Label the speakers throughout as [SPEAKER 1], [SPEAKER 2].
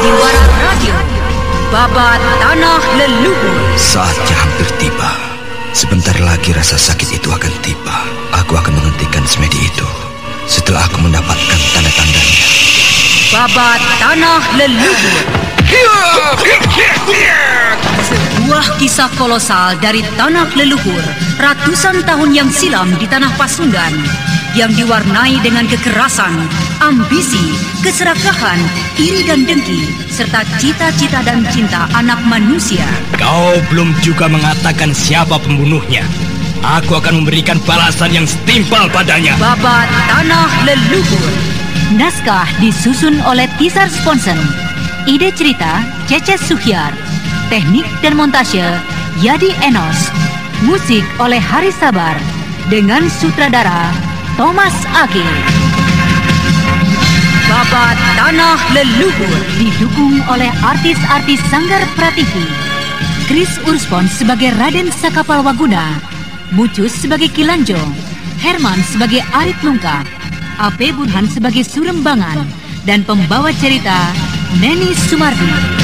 [SPEAKER 1] Sandiwara Radio, Babat Tanah Leluhur.
[SPEAKER 2] Saatnya hampir tiba. Sebentar lagi rasa sakit itu akan tiba. Aku akan menghentikan semedi itu setelah aku mendapatkan tanda-tandanya.
[SPEAKER 1] Babat Tanah Leluhur. Sebuah kisah kolosal dari tanah leluhur ratusan tahun yang silam di tanah Pasundan, yang diwarnai dengan kekerasan, ambisi, keserakahan, iri dan dengki, serta cita-cita dan cinta anak manusia.
[SPEAKER 3] Kau belum juga mengatakan siapa pembunuhnya. Aku akan memberikan balasan yang setimpal padanya.
[SPEAKER 1] Babat Tanah Leluhur. Naskah disusun oleh Tisar Sponsen. Ide cerita Cece Suhyar. Teknik dan montase Yadi Enos. Musik oleh Haris Sabar dengan sutradara Thomas Ake. Babat Tanah Leluhur didukung oleh artis-artis Sanggar Prativi. Chris Urspon sebagai Raden Sakapal Waguna, Mucus sebagai Kilanjo, Herman sebagai Arit Lungka, A.P. Burhan sebagai Surembangan, dan pembawa cerita Neni Sumardi.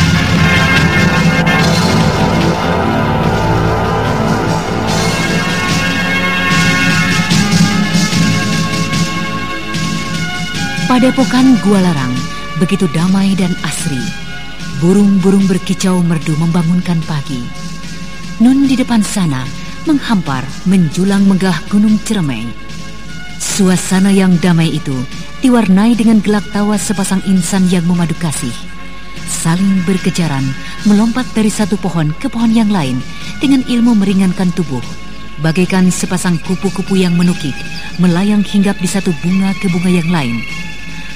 [SPEAKER 1] Padepokan Gua Larang begitu damai dan asri. Burung-burung berkicau merdu membangunkan pagi. Nun di depan sana menghampar menjulang megah Gunung Ciremai. Suasana yang damai itu diwarnai dengan gelak tawa sepasang insan yang memadu kasih. Saling berkejaran melompat dari satu pohon ke pohon yang lain dengan ilmu meringankan tubuh. Bagaikan sepasang kupu-kupu yang menukik melayang hinggap di satu bunga ke bunga yang lain.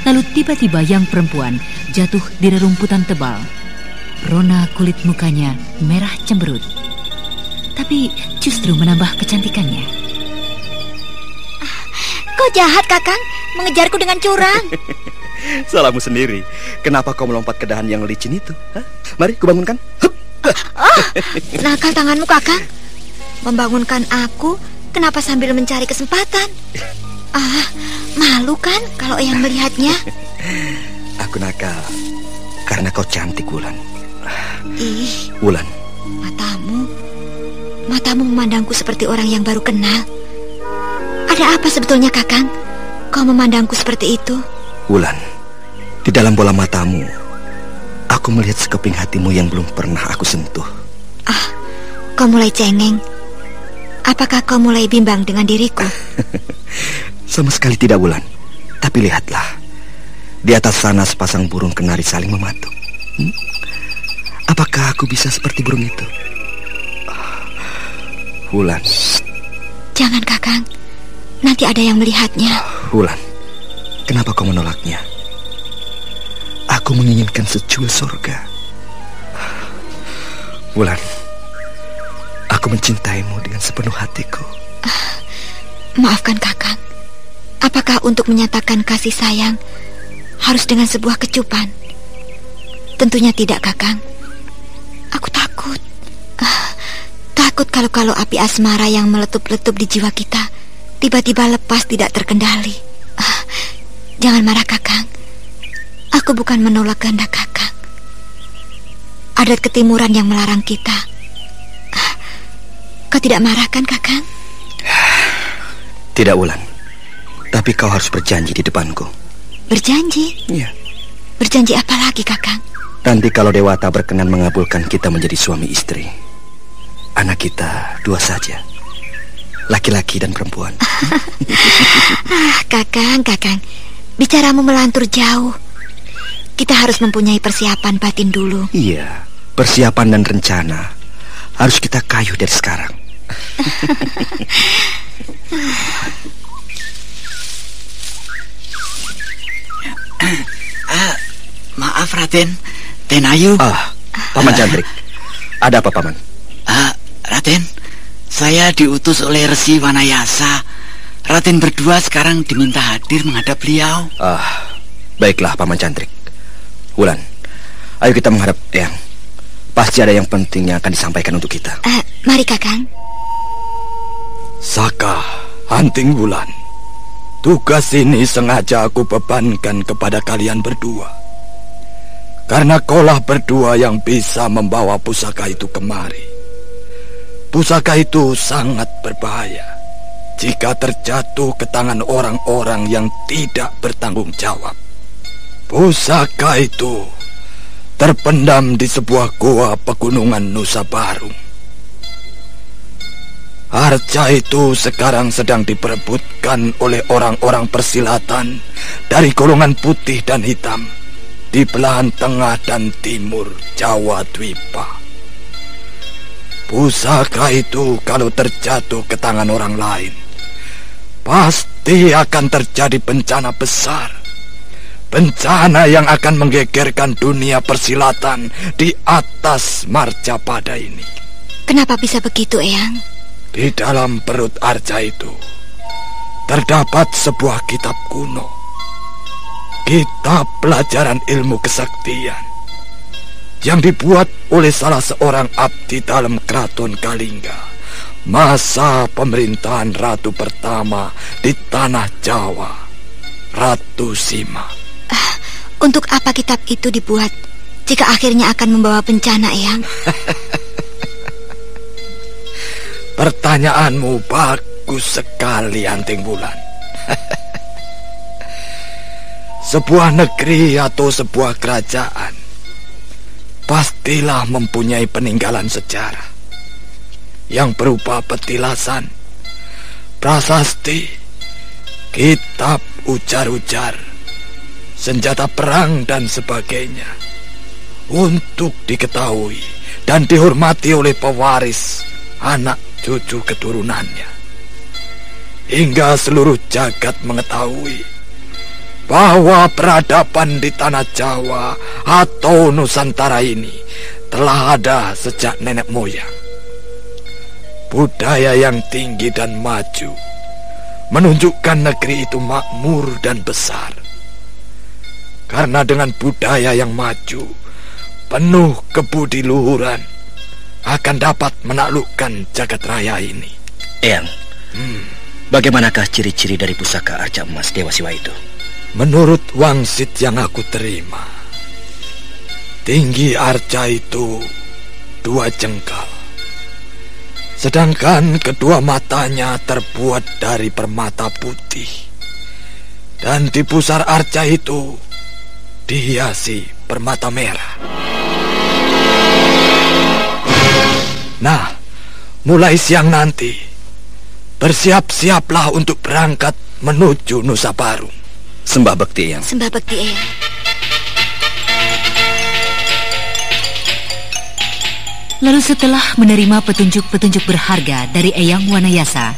[SPEAKER 1] Lalu tiba-tiba yang perempuan jatuh di rerumputan tebal. Rona kulit mukanya merah cemberut, tapi justru menambah kecantikannya.
[SPEAKER 4] Kau jahat, Kakang, mengejarku dengan curang.
[SPEAKER 2] Salahmu sendiri. Kenapa kau melompat ke dahan yang licin itu? Hah? Mari, kubangunkan.
[SPEAKER 4] Nakal tanganmu, Kakang. Membangunkan aku, kenapa sambil mencari kesempatan? Malu kan kalau yang melihatnya?
[SPEAKER 2] Aku nakal karena kau cantik, Wulan.
[SPEAKER 4] Ih,
[SPEAKER 2] Wulan,
[SPEAKER 4] matamu memandangku seperti orang yang baru kenal. Ada apa sebetulnya, Kakang? Kau memandangku seperti itu?
[SPEAKER 2] Wulan, di dalam bola matamu aku melihat sekeping hatimu yang belum pernah aku sentuh.
[SPEAKER 4] Kau mulai cengeng. Apakah kau mulai bimbang dengan diriku?
[SPEAKER 2] Sama sekali tidak, Wulan. Tapi lihatlah, di atas sana sepasang burung kenari saling mematuk. Apakah aku bisa seperti burung itu? Wulan.
[SPEAKER 4] Jangan, Kakang. Nanti ada yang melihatnya.
[SPEAKER 2] Wulan, kenapa kau menolaknya? Aku menginginkan secuil surga. Wulan, aku mencintaimu dengan sepenuh hatiku.
[SPEAKER 4] Maafkan, Kakang. Apakah untuk menyatakan kasih sayang harus dengan sebuah kecupan? Tentunya tidak, Kakang. Aku takut. Takut kalau api asmara yang meletup-letup di jiwa kita tiba-tiba lepas tidak terkendali. Jangan marah, Kakang. Aku bukan menolak kehendak Kakang. Adat ketimuran yang melarang kita. Kau tidak marah kan, Kakang?
[SPEAKER 2] Tidak, Wulan. Tapi kau harus berjanji di depanku.
[SPEAKER 4] Berjanji?
[SPEAKER 2] Iya.
[SPEAKER 4] Berjanji apa lagi, Kakang?
[SPEAKER 2] Nanti kalau Dewata berkenan mengabulkan kita menjadi suami istri, anak kita 2 saja, laki-laki dan perempuan.
[SPEAKER 4] Kakang, bicaramu melantur jauh. Kita harus mempunyai persiapan batin dulu.
[SPEAKER 2] Iya, persiapan dan rencana harus kita kayuh dari sekarang.
[SPEAKER 5] Maaf, Raden. Tenayu.
[SPEAKER 2] Paman Jantrik. Ada apa, Paman?
[SPEAKER 5] Raden, saya diutus oleh Resi Wanayasa. Raden berdua sekarang diminta hadir menghadap beliau.
[SPEAKER 2] Baiklah, Paman Jantrik. Wulan, ayo kita menghadap Eyang. Pasti ada yang penting yang akan disampaikan untuk kita.
[SPEAKER 4] Mari, Kakang.
[SPEAKER 3] Saka, Hanting Wulan, tugas ini sengaja aku bebankan kepada kalian berdua.
[SPEAKER 6] Karena kaulah berdua yang bisa membawa pusaka itu kemari. Pusaka itu sangat berbahaya jika terjatuh ke tangan orang-orang yang tidak bertanggung jawab. Pusaka itu terpendam di sebuah goa pegunungan Nusa Barung. Arca itu sekarang sedang diperebutkan oleh orang-orang persilatan dari golongan putih dan hitam di belahan tengah dan timur Jawa Dwipa. Pusaka itu kalau terjatuh ke tangan orang lain, pasti akan terjadi bencana besar. Bencana yang akan menggegerkan dunia persilatan di atas Marjapada ini.
[SPEAKER 4] Kenapa bisa begitu, Eyang?
[SPEAKER 6] Di dalam perut Arca itu terdapat sebuah kitab kuno. Kitab pelajaran ilmu kesaktian yang dibuat oleh salah seorang abdi dalam keraton Kalingga masa pemerintahan ratu pertama di tanah Jawa, Ratu Sima.
[SPEAKER 4] Untuk apa kitab itu dibuat jika akhirnya akan membawa bencana, Eyang?
[SPEAKER 6] Pertanyaanmu bagus sekali, Anting Wulan. Sebuah negeri atau sebuah kerajaan pastilah mempunyai peninggalan sejarah yang berupa petilasan, prasasti, kitab ujar-ujar, senjata perang dan sebagainya, untuk diketahui dan dihormati oleh pewaris anak cucu keturunannya, hingga seluruh jagat mengetahui bahwa peradaban di tanah Jawa atau Nusantara ini telah ada sejak nenek moyang. Budaya yang tinggi dan maju menunjukkan negeri itu makmur dan besar. Karena dengan budaya yang maju, penuh kebudiluhuran, akan dapat menaklukkan jagat raya ini.
[SPEAKER 2] Eyang, bagaimanakah ciri-ciri dari pusaka Arca Emas Dewa Siwa itu?
[SPEAKER 6] Menurut wangsit yang aku terima, tinggi Arca itu 2 jengkal, sedangkan kedua matanya terbuat dari permata putih, dan di pusar Arca itu dihiasi permata merah. Nah, mulai siang nanti, bersiap-siaplah untuk berangkat menuju Nusa Barung.
[SPEAKER 2] Sembah bekti, Eyang.
[SPEAKER 4] Sembah bekti, Eyang.
[SPEAKER 1] Lalu setelah menerima petunjuk-petunjuk berharga dari Eyang Wanayasa,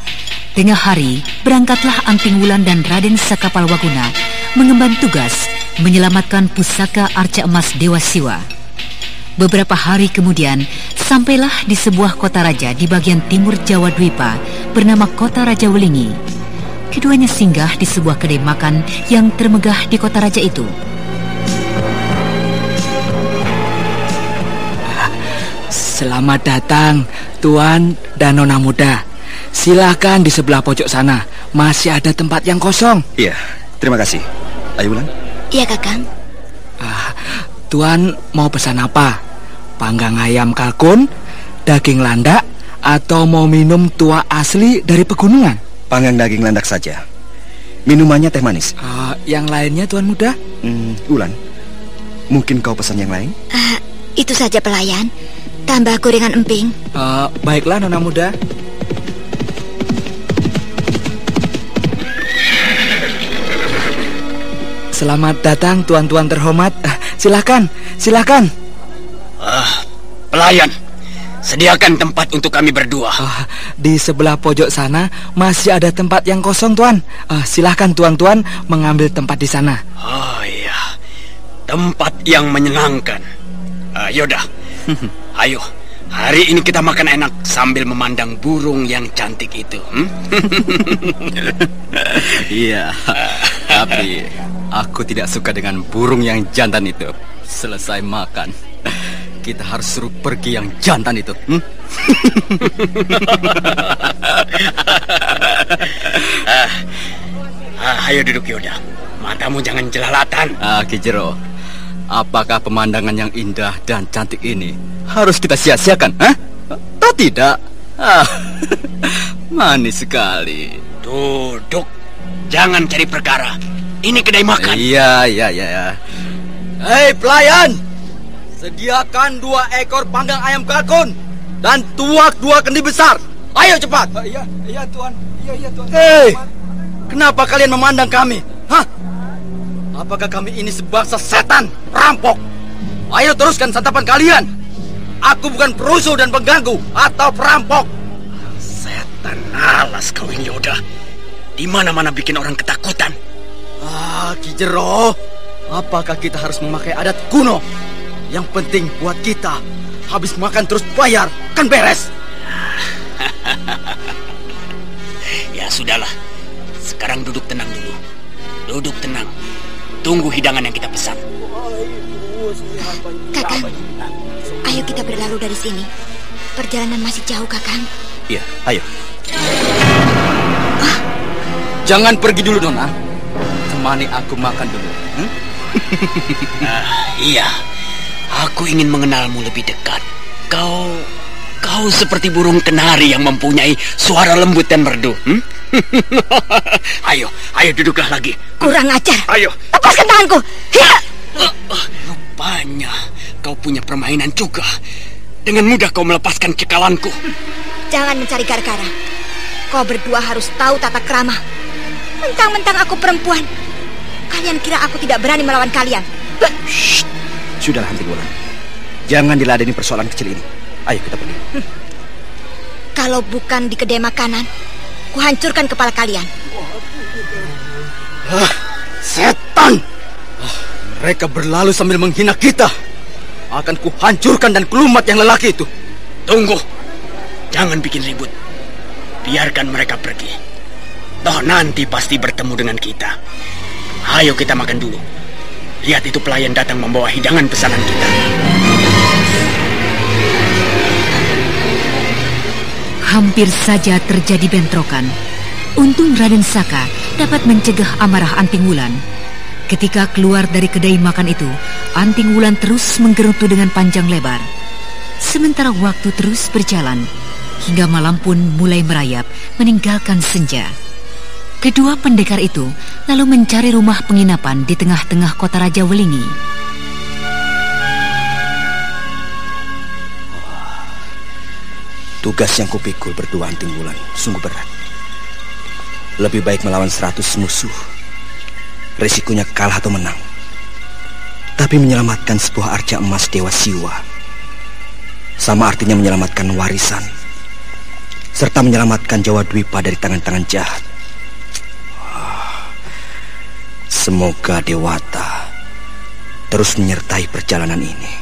[SPEAKER 1] tengah hari berangkatlah Anting Wulan dan Raden Sakapalwaguna mengemban tugas menyelamatkan pusaka Arca Emas Dewa Siwa. Beberapa hari kemudian, sampailah di sebuah kota raja di bagian timur Jawa Dwipa bernama Kota Raja Welingi. Keduanya singgah di sebuah kedai makan yang termegah di kota raja itu.
[SPEAKER 5] Selamat datang, Tuan dan Nona muda. Silakan di sebelah pojok sana. Masih ada tempat yang kosong.
[SPEAKER 2] Iya, terima kasih. Ayo, Wulan.
[SPEAKER 4] Iya, Kakang.
[SPEAKER 5] Tuan mau pesan apa? Panggang ayam kalkun, daging landak, atau mau minum tua asli dari pegunungan?
[SPEAKER 2] Panggang daging landak saja. Minumannya teh manis.
[SPEAKER 5] Yang lainnya, Tuan muda?
[SPEAKER 2] Wulan, mungkin kau pesan yang lain?
[SPEAKER 4] Itu saja pelayan. Tambah gorengan emping.
[SPEAKER 5] Baiklah, Nona muda. Selamat datang, tuan-tuan terhormat. Silakan, silakan.
[SPEAKER 3] Pelayan, sediakan tempat untuk kami berdua.
[SPEAKER 5] Di sebelah pojok sana masih ada tempat yang kosong, Tuan. Silakan tuan-tuan mengambil tempat di sana.
[SPEAKER 3] Oh iya, tempat yang menyenangkan. Yaudah, ayo. Hari ini kita makan enak sambil memandang burung yang cantik itu.
[SPEAKER 7] Iya, tapi aku tidak suka dengan burung yang jantan itu. Selesai makan, kita harus suruh pergi yang jantan itu.
[SPEAKER 3] Ayo duduk, Yoda. Matamu jangan jelalatan.
[SPEAKER 7] Ki Jero, Apakah pemandangan yang indah dan cantik ini harus kita sia-siakan? Atau tidak? Manis sekali.
[SPEAKER 3] Duduk. Jangan cari perkara. Ini kedai makan.
[SPEAKER 7] Iya. Hei pelayan, sediakan 2 ekor panggang ayam kalkun dan tuak 2 kendi besar. Ayo cepat.
[SPEAKER 5] Iya Tuan. Iya Tuan.
[SPEAKER 7] Hei, kenapa kalian memandang kami? Apakah kami ini sebangsa setan, perampok? Ayo teruskan santapan kalian. Aku bukan perusuh dan pengganggu atau perampok.
[SPEAKER 3] Setan alas kau ini, Yoda. Di mana-mana bikin orang ketakutan.
[SPEAKER 7] Ki Jero, apakah kita harus memakai adat kuno? Yang penting buat kita, habis makan terus bayar, kan beres.
[SPEAKER 3] Ya sudahlah. Sekarang duduk tenang dulu. Duduk tenang. Tunggu hidangan yang kita pesan.
[SPEAKER 4] Kakang, ayo kita berlalu dari sini. Perjalanan masih jauh, Kakang.
[SPEAKER 7] Iya, ayo. Jangan pergi dulu, Nona. Temani aku makan dulu.
[SPEAKER 3] Iya. Aku ingin mengenalmu lebih dekat. Kau seperti burung kenari yang mempunyai suara lembut dan merdu. Ayo duduklah lagi.
[SPEAKER 4] Kurang ajar.
[SPEAKER 3] Ayo.
[SPEAKER 4] Lepaskan tanganku.
[SPEAKER 3] Rupanya kau punya permainan juga. Dengan mudah kau melepaskan cekalanku.
[SPEAKER 4] Jangan mencari gara-gara. Kau berdua harus tahu tata krama. Mentang-mentang aku perempuan, kalian kira aku tidak berani melawan kalian?
[SPEAKER 8] Shh. Sudahlah Anting Wulan. Jangan diladeni persoalan kecil ini. Ayo kita pergi.
[SPEAKER 4] Kalau bukan di kedai makanan, kuhancurkan kepala kalian.
[SPEAKER 7] Setan! Mereka berlalu sambil menghina kita. Akan kuhancurkan dan kelumat yang lelaki itu.
[SPEAKER 3] Tunggu. Jangan bikin ribut. Biarkan mereka pergi. Toh nanti pasti bertemu dengan kita. Ayo kita makan dulu. Lihat itu pelayan datang membawa hidangan pesanan kita.
[SPEAKER 1] Hampir saja terjadi bentrokan. Untung Raden Saka dapat mencegah amarah Anting Wulan. Ketika keluar dari kedai makan itu, Anting Wulan terus menggerutu dengan panjang lebar. Sementara waktu terus berjalan, hingga malam pun mulai merayap meninggalkan senja. Kedua pendekar itu lalu mencari rumah penginapan di tengah-tengah kota Raja Welingi.
[SPEAKER 8] Tugas yang kupikul berdua Anting Wulan sungguh berat. Lebih baik melawan 100 musuh. Resikonya kalah atau menang. Tapi menyelamatkan sebuah arca emas Dewa Siwa sama artinya menyelamatkan warisan, serta menyelamatkan Jawa Dwipa dari tangan-tangan jahat. Semoga Dewata terus menyertai perjalanan ini.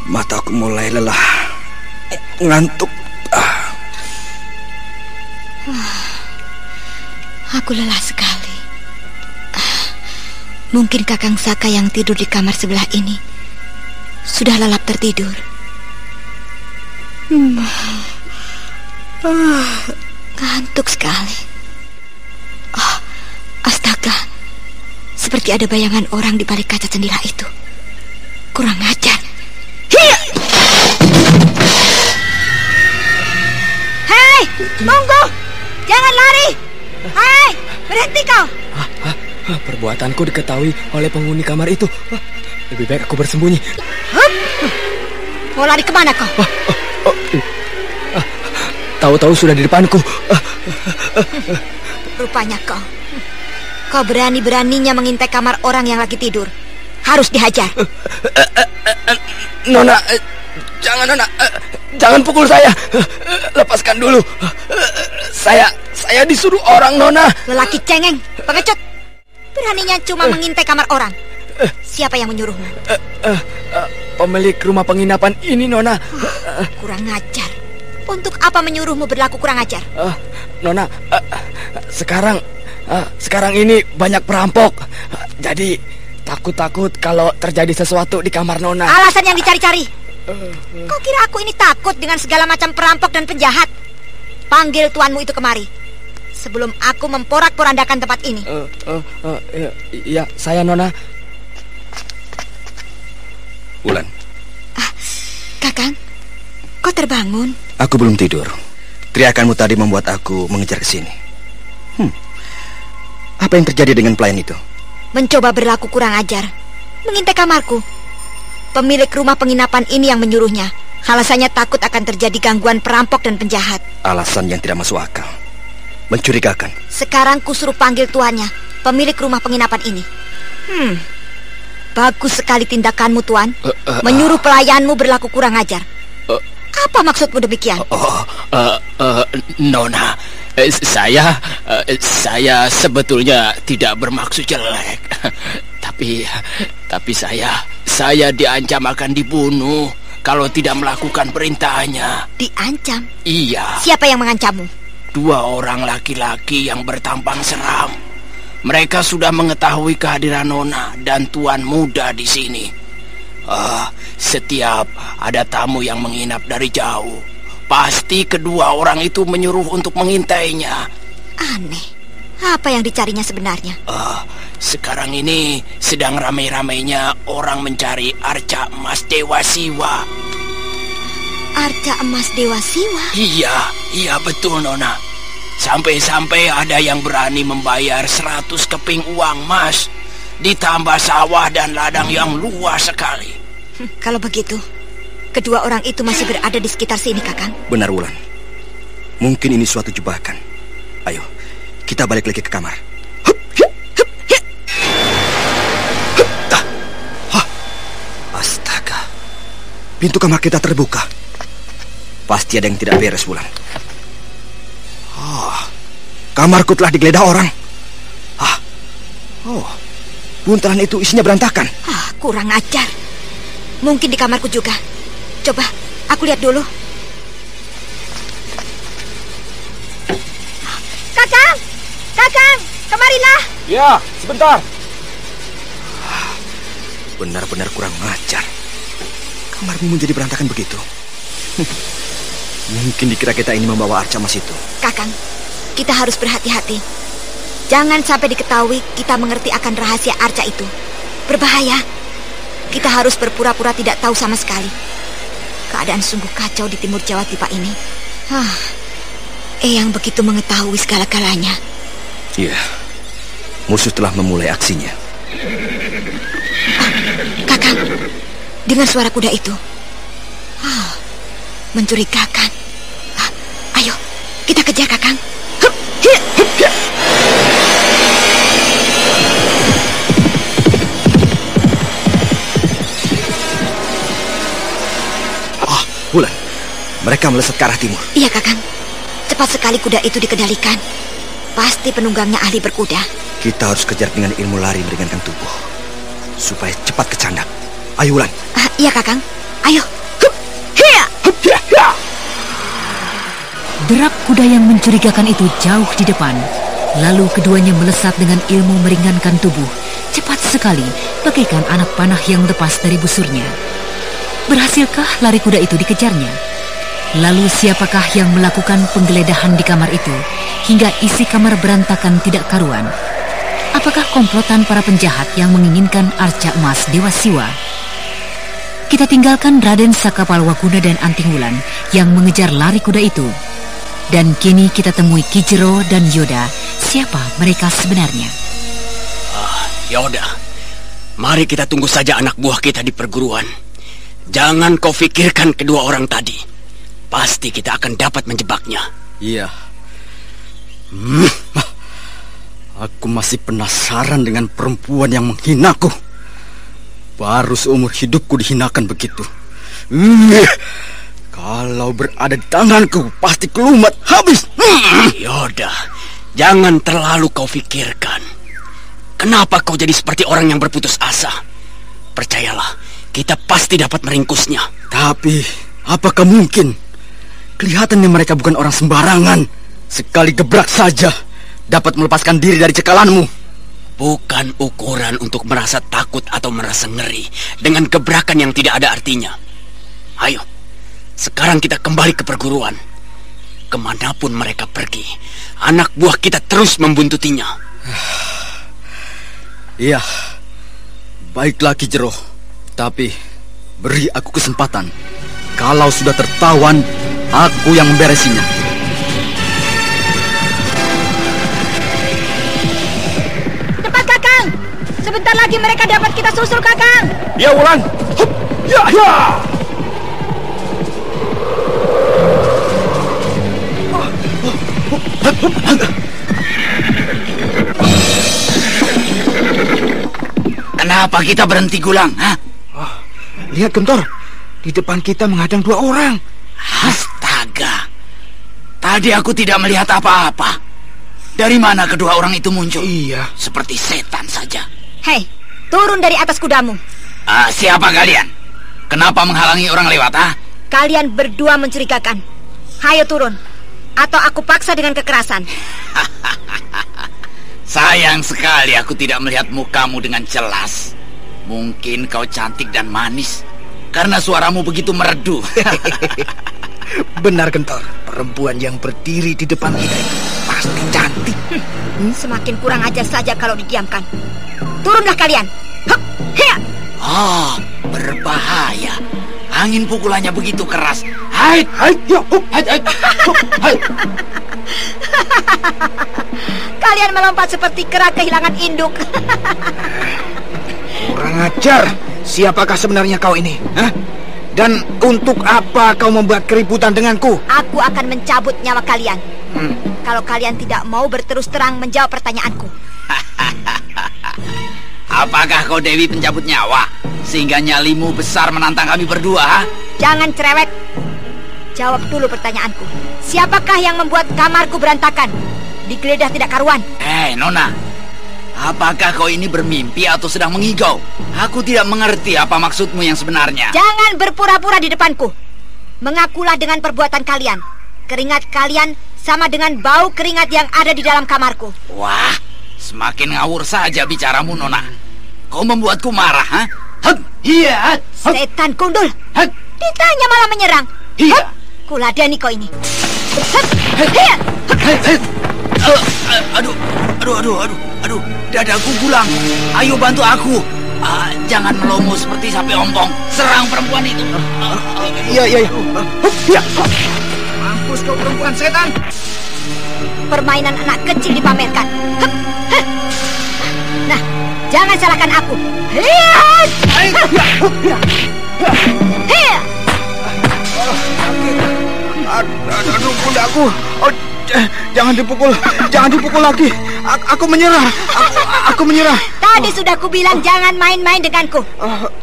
[SPEAKER 8] Mataku mulai lelah, ngantuk.
[SPEAKER 4] Aku lelah sekali. Mungkin Kakang Saka yang tidur di kamar sebelah ini sudah lelap tertidur. Ngantuk sekali. Astaga, seperti ada bayangan orang di balik kaca jendela itu. Kurang ajar. Hei, tunggu! Jangan lari! Hei, berhenti kau!
[SPEAKER 5] Perbuatanku diketahui oleh penghuni kamar itu. Lebih baik aku bersembunyi.
[SPEAKER 4] Mau lari kemana kau?
[SPEAKER 5] Tahu-tahu sudah di depanku.
[SPEAKER 4] Rupanya kau berani-beraninya mengintai kamar orang yang lagi tidur. Harus dihajar.
[SPEAKER 5] Nona, jangan Nona, jangan pukul saya. Lepaskan dulu. Saya disuruh orang, Nona.
[SPEAKER 4] Lelaki cengeng, pengecut. Beraninya cuma mengintai kamar orang. Siapa yang menyuruhmu?
[SPEAKER 5] Pemilik rumah penginapan ini, Nona.
[SPEAKER 4] Kurang ajar. Untuk apa menyuruhmu berlaku kurang ajar?
[SPEAKER 5] Nona, sekarang ini banyak perampok. Jadi takut kalau terjadi sesuatu di kamar Nona.
[SPEAKER 4] Alasan yang dicari-cari. Kau kira aku ini takut dengan segala macam perampok dan penjahat? Panggil tuanmu itu kemari. sebelum aku memporak-porandakan tempat ini.
[SPEAKER 5] Ya, saya Nona.
[SPEAKER 8] Wulan.
[SPEAKER 4] Kakang, kau terbangun?
[SPEAKER 8] Aku belum tidur. Teriakanmu tadi membuat aku mengejar ke sini. Apa yang terjadi dengan pelayan itu?
[SPEAKER 4] Mencoba berlaku kurang ajar, mengintai kamarku. Pemilik rumah penginapan ini yang menyuruhnya. Alasannya takut akan terjadi gangguan perampok dan penjahat.
[SPEAKER 8] Alasan yang tidak masuk akal. Mencurigakan.
[SPEAKER 4] Sekarang kusuruh panggil tuannya, pemilik rumah penginapan ini. Bagus sekali tindakanmu, Tuan. Menyuruh pelayanmu berlaku kurang ajar. Apa maksudmu demikian?
[SPEAKER 3] Nona, saya sebetulnya tidak bermaksud jelek. Tapi saya diancam akan dibunuh kalau tidak melakukan perintahnya.
[SPEAKER 4] Diancam?
[SPEAKER 3] Iya.
[SPEAKER 4] Siapa yang mengancammu?
[SPEAKER 3] 2 orang laki-laki yang bertampang seram. Mereka sudah mengetahui kehadiran Nona dan Tuan muda di sini. Setiap ada tamu yang menginap dari jauh, pasti kedua orang itu menyuruh untuk mengintainya.
[SPEAKER 4] Aneh. Apa yang dicarinya sebenarnya?
[SPEAKER 3] Sekarang ini sedang ramai-ramainya orang mencari arca emas Dewa Siwa.
[SPEAKER 4] Arca emas Dewa Siwa?
[SPEAKER 3] Iya betul Nona. Sampai-sampai ada yang berani membayar 100 keping uang emas, ditambah sawah dan ladang yang luas sekali.
[SPEAKER 4] Kalau begitu, kedua orang itu masih berada di sekitar sini, Kakang.
[SPEAKER 8] Benar, Wulan. Mungkin ini suatu jebakan. Ayo, kita balik lagi ke kamar. Astaga, pintu kamar kita terbuka. Pasti ada yang tidak beres, Wulan. Kamarku telah digeledah orang. Buntalan itu isinya berantakan.
[SPEAKER 4] Kurang ajar. Mungkin di kamarku juga. Coba, aku lihat dulu. Kakang, kemarilah.
[SPEAKER 5] Ya, sebentar.
[SPEAKER 8] Benar-benar kurang ajar. Kamarmu menjadi berantakan begitu. Mungkin dikira kita ini membawa arca emas itu.
[SPEAKER 4] Kakang, kita harus berhati-hati. Jangan sampai diketahui kita mengerti akan rahasia arca itu. Berbahaya. Kita harus berpura-pura tidak tahu sama sekali. Keadaan sungguh kacau di timur Jawa Tipa ini. Eyang begitu mengetahui segala-galanya.
[SPEAKER 8] Iya, musuh telah memulai aksinya.
[SPEAKER 4] Kakang, dengar suara kuda itu. Mencurigakan. Ayo, kita kejar, Kakang.
[SPEAKER 8] Wulan, mereka melesat ke arah timur.
[SPEAKER 4] Iya, Kakang. Cepat sekali kuda itu dikendalikan. Pasti penunggangnya ahli berkuda.
[SPEAKER 8] Kita harus kejar dengan ilmu lari meringankan tubuh, supaya cepat kecandak. Ayo, Wulan.
[SPEAKER 4] Iya, Kakang. Ayo.
[SPEAKER 1] Derap kuda yang mencurigakan itu jauh di depan. Lalu keduanya melesat dengan ilmu meringankan tubuh. Cepat sekali, bagaikan anak panah yang lepas dari busurnya. Berhasilkah lari kuda itu dikejarnya? Lalu siapakah yang melakukan penggeledahan di kamar itu hingga isi kamar berantakan tidak karuan? Apakah komplotan para penjahat yang menginginkan arca emas Dewa Siwa? Kita tinggalkan Raden Sakapalwaguna dan Anting Wulan yang mengejar lari kuda itu. Dan kini kita temui Ki Jero dan Yoda. Siapa mereka sebenarnya?
[SPEAKER 3] Yoda, mari kita tunggu saja anak buah kita di perguruan. Jangan kau pikirkan kedua orang tadi. Pasti kita akan dapat menjebaknya.
[SPEAKER 7] Iya. Aku masih penasaran dengan perempuan yang menghinaku. Baru seumur hidupku dihinakan begitu. Kalau berada di tanganku, pasti kelumat habis.
[SPEAKER 3] Yoda, jangan terlalu kau pikirkan. Kenapa kau jadi seperti orang yang berputus asa? Percayalah, kita pasti dapat meringkusnya.
[SPEAKER 7] Tapi, apakah mungkin? Kelihatannya mereka bukan orang sembarangan. Sekali gebrak saja, dapat melepaskan diri dari cekalanmu.
[SPEAKER 3] Bukan ukuran untuk merasa takut atau merasa ngeri dengan gebrakan yang tidak ada artinya. Ayo, sekarang kita kembali ke perguruan. Kemanapun mereka pergi, anak buah kita terus membuntutinya.
[SPEAKER 7] Iya, baiklah Ki Jero. Tapi beri aku kesempatan. Kalau sudah tertawan, aku yang memberesinya.
[SPEAKER 4] Cepat Kakang, sebentar lagi mereka dapat kita susul Kakang.
[SPEAKER 6] Ya Wulan. Hup. Ya ya.
[SPEAKER 5] Kenapa kita berhenti, Gulang? Hah?
[SPEAKER 6] Oh, lihat Gentor, di depan kita menghadang 2 orang.
[SPEAKER 5] Astaga, tadi aku tidak melihat apa-apa. Dari mana kedua orang itu muncul?
[SPEAKER 6] Iya,
[SPEAKER 5] seperti setan saja.
[SPEAKER 4] Hei, turun dari atas kudamu.
[SPEAKER 5] Siapa kalian? Kenapa menghalangi orang lewat, ah?
[SPEAKER 4] Kalian berdua mencurigakan. Hayo turun, atau aku paksa dengan kekerasan.
[SPEAKER 5] Sayang sekali aku tidak melihat mukamu dengan jelas. Mungkin kau cantik dan manis karena suaramu begitu merdu.
[SPEAKER 6] Benar Gentor, perempuan yang berdiri di depan kita itu pasti cantik.
[SPEAKER 4] Semakin kurang ajar saja kalau didiamkan. Turunlah kalian. Hup, hiya.
[SPEAKER 5] Berbahaya. Angin pukulannya begitu keras. Hai,
[SPEAKER 6] Ya, hai.
[SPEAKER 4] Kalian melompat seperti kera kehilangan induk.
[SPEAKER 6] Kurang ajar. Siapakah sebenarnya kau ini? Hah? Dan untuk apa kau membuat keributan denganku?
[SPEAKER 4] Aku akan mencabut nyawa kalian. Kalau kalian tidak mau berterus terang menjawab pertanyaanku.
[SPEAKER 5] Apakah kau Dewi pencabut nyawa sehingga nyalimu besar menantang kami berdua?
[SPEAKER 4] Jangan cerewet. Jawab dulu pertanyaanku. Siapakah yang membuat kamarku berantakan? Digeledah tidak karuan.
[SPEAKER 5] Nona, apakah kau ini bermimpi atau sedang mengigau? Aku tidak mengerti apa maksudmu yang sebenarnya.
[SPEAKER 4] Jangan berpura-pura di depanku. Mengakulah dengan perbuatan kalian. Keringat kalian sama dengan bau keringat yang ada di dalam kamarku.
[SPEAKER 5] Wah, semakin ngawur saja bicaramu, Nona. Kau membuatku marah, ha? Iya.
[SPEAKER 4] Setan kundul. Ditanya malah menyerang.
[SPEAKER 5] Iya.
[SPEAKER 4] Kuladani kau ini.
[SPEAKER 5] Aduh, dadaku Gulang. Ayo bantu aku. Jangan melomo seperti sapi ompong. Serang perempuan itu.
[SPEAKER 6] Iya. Ya. Mampus kau perempuan setan.
[SPEAKER 4] Permainan anak kecil dipamerkan. Nah, jangan salahkan aku.
[SPEAKER 6] Aduh, pundaku. Jangan dipukul lagi. Aku menyerah. Aku menyerah.
[SPEAKER 4] Tadi sudah kubilang jangan main-main denganku.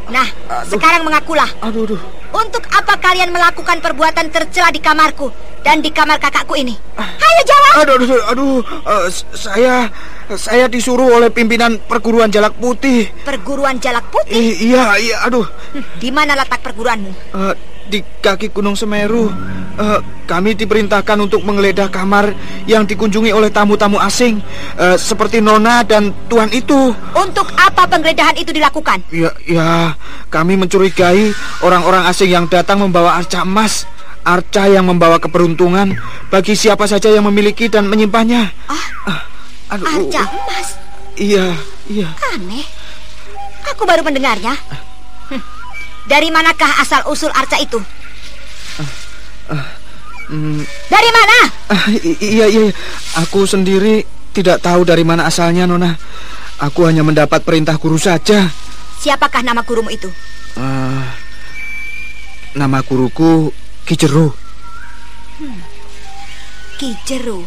[SPEAKER 4] Nah, sekarang mengakulah.
[SPEAKER 6] Aduh.
[SPEAKER 4] Untuk apa kalian melakukan perbuatan tercela di kamarku dan di kamar kakakku ini? Ayo jawab.
[SPEAKER 6] Aduh. Saya disuruh oleh pimpinan perguruan Jalak Putih.
[SPEAKER 4] Perguruan Jalak Putih?
[SPEAKER 6] Iya. Aduh.
[SPEAKER 4] Di mana letak perguruanmu?
[SPEAKER 6] Di kaki Gunung Semeru. Kami diperintahkan untuk menggeledah kamar yang dikunjungi oleh tamu-tamu asing, seperti Nona dan Tuan itu.
[SPEAKER 4] Untuk apa penggeledahan itu dilakukan?
[SPEAKER 6] Ya, kami mencurigai orang-orang asing yang datang membawa arca emas. Arca yang membawa keberuntungan bagi siapa saja yang memiliki dan menyimpannya.
[SPEAKER 4] Arca emas?
[SPEAKER 6] Iya.
[SPEAKER 4] Aneh. Aku baru mendengarnya. Dari manakah asal-usul arca itu? Dari mana?
[SPEAKER 6] Iya. Aku sendiri tidak tahu dari mana asalnya, Nona. Aku hanya mendapat perintah guru saja.
[SPEAKER 4] Siapakah nama gurumu itu?
[SPEAKER 6] Nama guruku Ki Jero.
[SPEAKER 4] Ki Jero.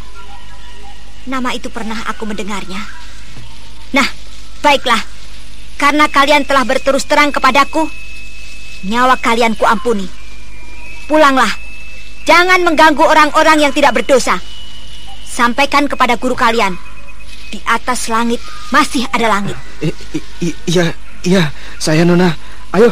[SPEAKER 4] Nama itu pernah aku mendengarnya. Nah, baiklah. Karena kalian telah berterus terang kepadaku, nyawa kalian kuampuni. Pulanglah. Jangan mengganggu orang-orang yang tidak berdosa. Sampaikan kepada guru kalian, di atas langit masih ada langit.
[SPEAKER 6] Iya, saya Nona. Ayo.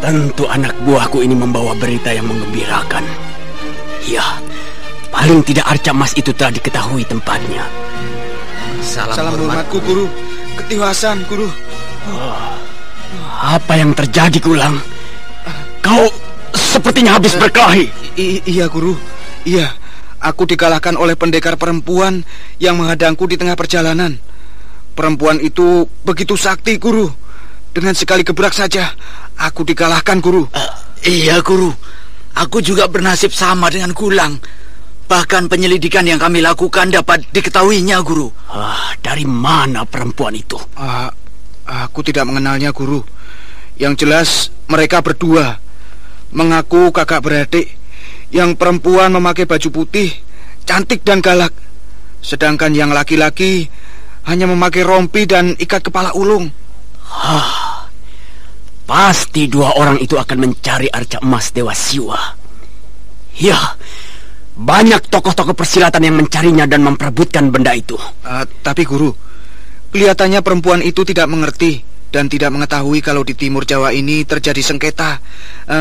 [SPEAKER 3] Tentu anak buahku ini membawa berita yang menggembirakan. Ya, Paling tidak arca emas itu telah diketahui tempatnya.
[SPEAKER 7] Salam hormatku, Guru. Ketiwasan, Guru.
[SPEAKER 3] Apa yang terjadi, Gulang? Kau sepertinya habis berkelahi.
[SPEAKER 7] Iya, Guru. Iya, aku dikalahkan oleh pendekar perempuan yang menghadangku di tengah perjalanan. Perempuan itu begitu sakti, Guru. Dengan sekali gebrak saja, aku dikalahkan, Guru.
[SPEAKER 9] Iya, Guru. Aku juga bernasib sama dengan Gulang. Bahkan penyelidikan yang kami lakukan dapat diketahuinya, Guru.
[SPEAKER 3] Dari mana perempuan itu?
[SPEAKER 7] Aku tidak mengenalnya, Guru. Yang jelas mereka berdua mengaku kakak beradik. Yang perempuan memakai baju putih, cantik dan galak. Sedangkan yang laki-laki hanya memakai rompi dan ikat kepala ulung.
[SPEAKER 3] Pasti dua orang itu akan mencari arca emas Dewa Siwa. Ya, banyak tokoh-tokoh persilatan yang mencarinya dan memperebutkan benda itu.
[SPEAKER 7] Tapi Guru, kelihatannya perempuan itu tidak mengerti dan tidak mengetahui kalau di timur Jawa ini terjadi sengketa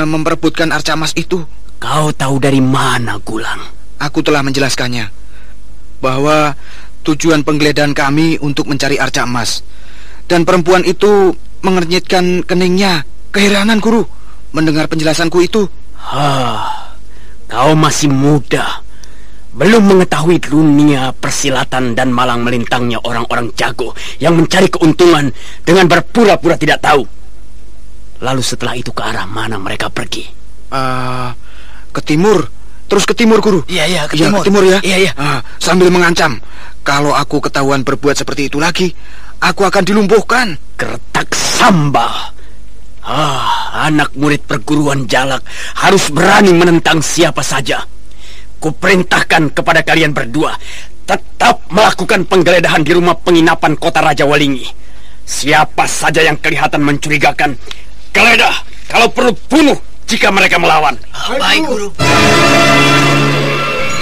[SPEAKER 7] memperebutkan arca emas itu.
[SPEAKER 3] Kau tahu dari mana, Gulang?
[SPEAKER 7] Aku telah menjelaskannya bahwa tujuan penggeledahan kami untuk mencari arca emas. Dan perempuan itu mengernyitkan keningnya. Keheranan, Guru, mendengar penjelasanku itu.
[SPEAKER 3] Kau masih muda, belum mengetahui dunia persilatan dan malang melintangnya orang-orang jago yang mencari keuntungan dengan berpura-pura tidak tahu. Lalu setelah itu ke arah mana mereka pergi?
[SPEAKER 7] Ke timur. Terus ke timur, Guru.
[SPEAKER 9] Iya, ke
[SPEAKER 7] timur. Ke timur ya.
[SPEAKER 9] Iya.
[SPEAKER 7] Sambil mengancam, kalau aku ketahuan berbuat seperti itu lagi, aku akan dilumpuhkan.
[SPEAKER 3] Kertak Samba. Anak murid perguruan Jalak harus berani menentang siapa saja. Kuperintahkan kepada kalian berdua tetap melakukan penggeledahan di rumah penginapan kota Raja Walingi. Siapa saja yang kelihatan mencurigakan, geledah. Kalau perlu bunuh jika mereka melawan.
[SPEAKER 9] Baik, Guru.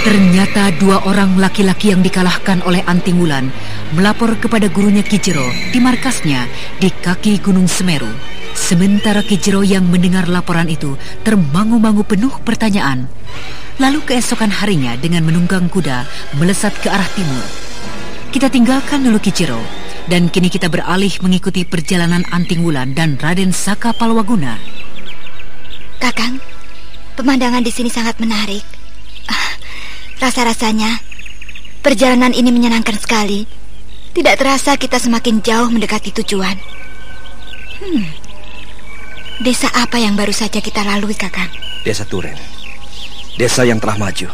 [SPEAKER 1] Ternyata dua orang laki-laki yang dikalahkan oleh Anting Wulan melapor kepada gurunya Ki Jero di markasnya di kaki Gunung Semeru. Sementara Ki Jero yang mendengar laporan itu termangu-mangu penuh pertanyaan. Lalu keesokan harinya dengan menunggang kuda melesat ke arah timur. Kita tinggalkan dulu Ki Jero dan kini kita beralih mengikuti perjalanan Anting Wulan dan Raden Saka Palwaguna.
[SPEAKER 4] Kakang, pemandangan di sini sangat menarik. Rasa-rasanya perjalanan ini menyenangkan sekali. Tidak terasa kita semakin jauh mendekati tujuan. Desa apa yang baru saja kita lalui, Kakang?
[SPEAKER 8] Desa Turen. Desa yang telah maju.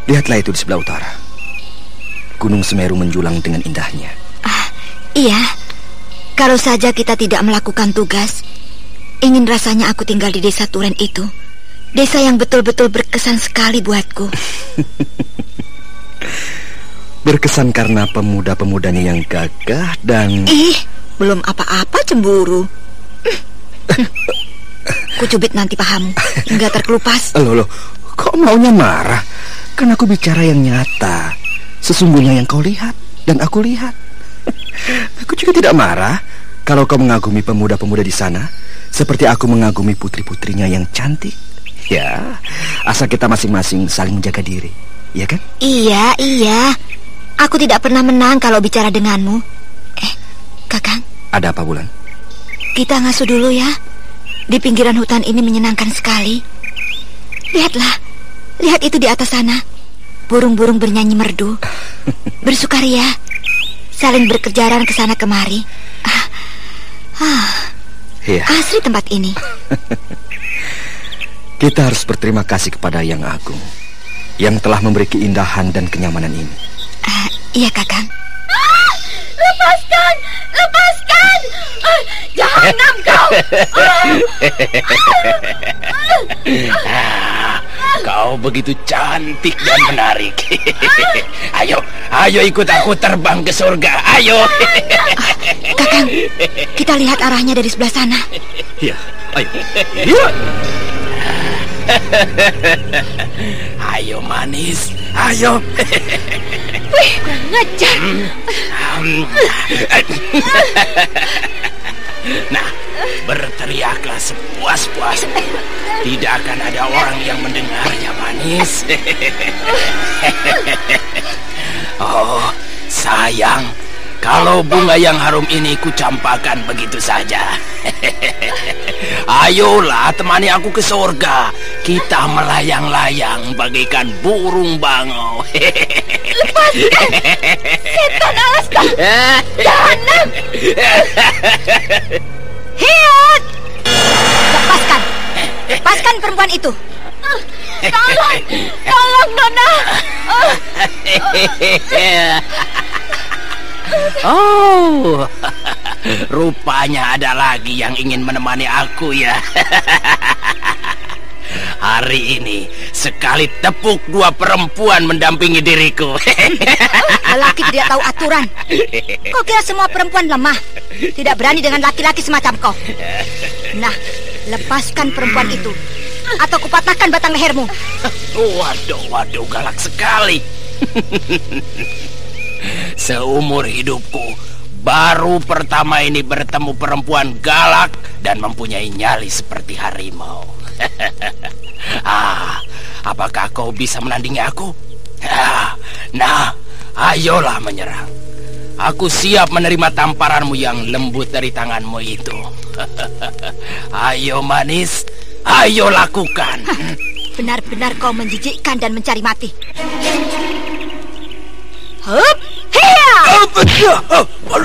[SPEAKER 8] Lihatlah itu di sebelah utara. Gunung Semeru menjulang dengan indahnya.
[SPEAKER 4] Iya. Kalau saja kita tidak melakukan tugas, ingin rasanya aku tinggal di desa Turen itu. Desa yang betul-betul berkesan sekali buatku.
[SPEAKER 8] Berkesan karena pemuda-pemudanya yang gagah dan...
[SPEAKER 4] Belum apa-apa cemburu. Kucubit nanti pahamu hingga terkelupas.
[SPEAKER 8] Loh, kok maunya marah? Kan aku bicara yang nyata. Sesungguhnya yang kau lihat dan aku lihat. Aku juga tidak marah kalau kau mengagumi pemuda-pemuda di sana seperti aku mengagumi putri-putrinya yang cantik. Ya, asal kita masing-masing saling menjaga diri, ya kan?
[SPEAKER 4] Iya. Aku tidak pernah menang kalau bicara denganmu. Kakang.
[SPEAKER 8] Ada apa, Wulan?
[SPEAKER 4] Kita ngasuh dulu ya. Di pinggiran hutan ini menyenangkan sekali. Lihatlah, lihat itu di atas sana. Burung-burung bernyanyi merdu, bersukaria, saling berkejaran ke sana kemari.
[SPEAKER 8] Ya.
[SPEAKER 4] Asri tempat ini.
[SPEAKER 8] Kita harus berterima kasih kepada Yang Agung yang telah memberi keindahan dan kenyamanan ini.
[SPEAKER 4] Iya, Kakang.
[SPEAKER 10] Lepaskan! Jangan kau!
[SPEAKER 3] Kau begitu cantik dan menarik. Ayo ikut aku terbang ke surga. Ayo.
[SPEAKER 4] Kakang, kita lihat arahnya dari sebelah sana.
[SPEAKER 8] Iya, ayo.
[SPEAKER 3] Ayo manis, ayo.
[SPEAKER 10] Wih, ngajar.
[SPEAKER 3] Nah,
[SPEAKER 9] Berteriaklah sepuas-puasmu. Tidak akan ada orang yang mendengarnya, manis. Oh, sayang. Kalau bunga yang harum ini kucampakkan begitu saja. Ayolah, temani aku ke surga. Kita melayang-layang bagaikan burung bangau.
[SPEAKER 10] Lepaskan! Setan Alaska! Jahanam!
[SPEAKER 4] Hiat! Lepaskan! Lepaskan perempuan itu!
[SPEAKER 10] Tolong! Tolong, Nona!
[SPEAKER 9] Oh, rupanya ada lagi yang ingin menemani aku ya. Hari ini sekali tepuk dua perempuan mendampingi diriku.
[SPEAKER 4] Lelaki tidak tahu aturan. Kau kira semua perempuan lemah? Tidak berani dengan laki-laki semacam kau. Nah, lepaskan perempuan itu, atau kupatahkan batang lehermu.
[SPEAKER 9] Waduh, galak sekali. Seumur hidupku baru pertama ini bertemu perempuan galak dan mempunyai nyali seperti harimau. Apakah kau bisa menandingi aku? Nah, ayolah menyerang. Aku siap menerima tamparanmu yang lembut dari tanganmu itu. Ayo manis, ayo lakukan.
[SPEAKER 4] Benar-benar kau menjijikkan dan mencari mati. Hup! Hiya!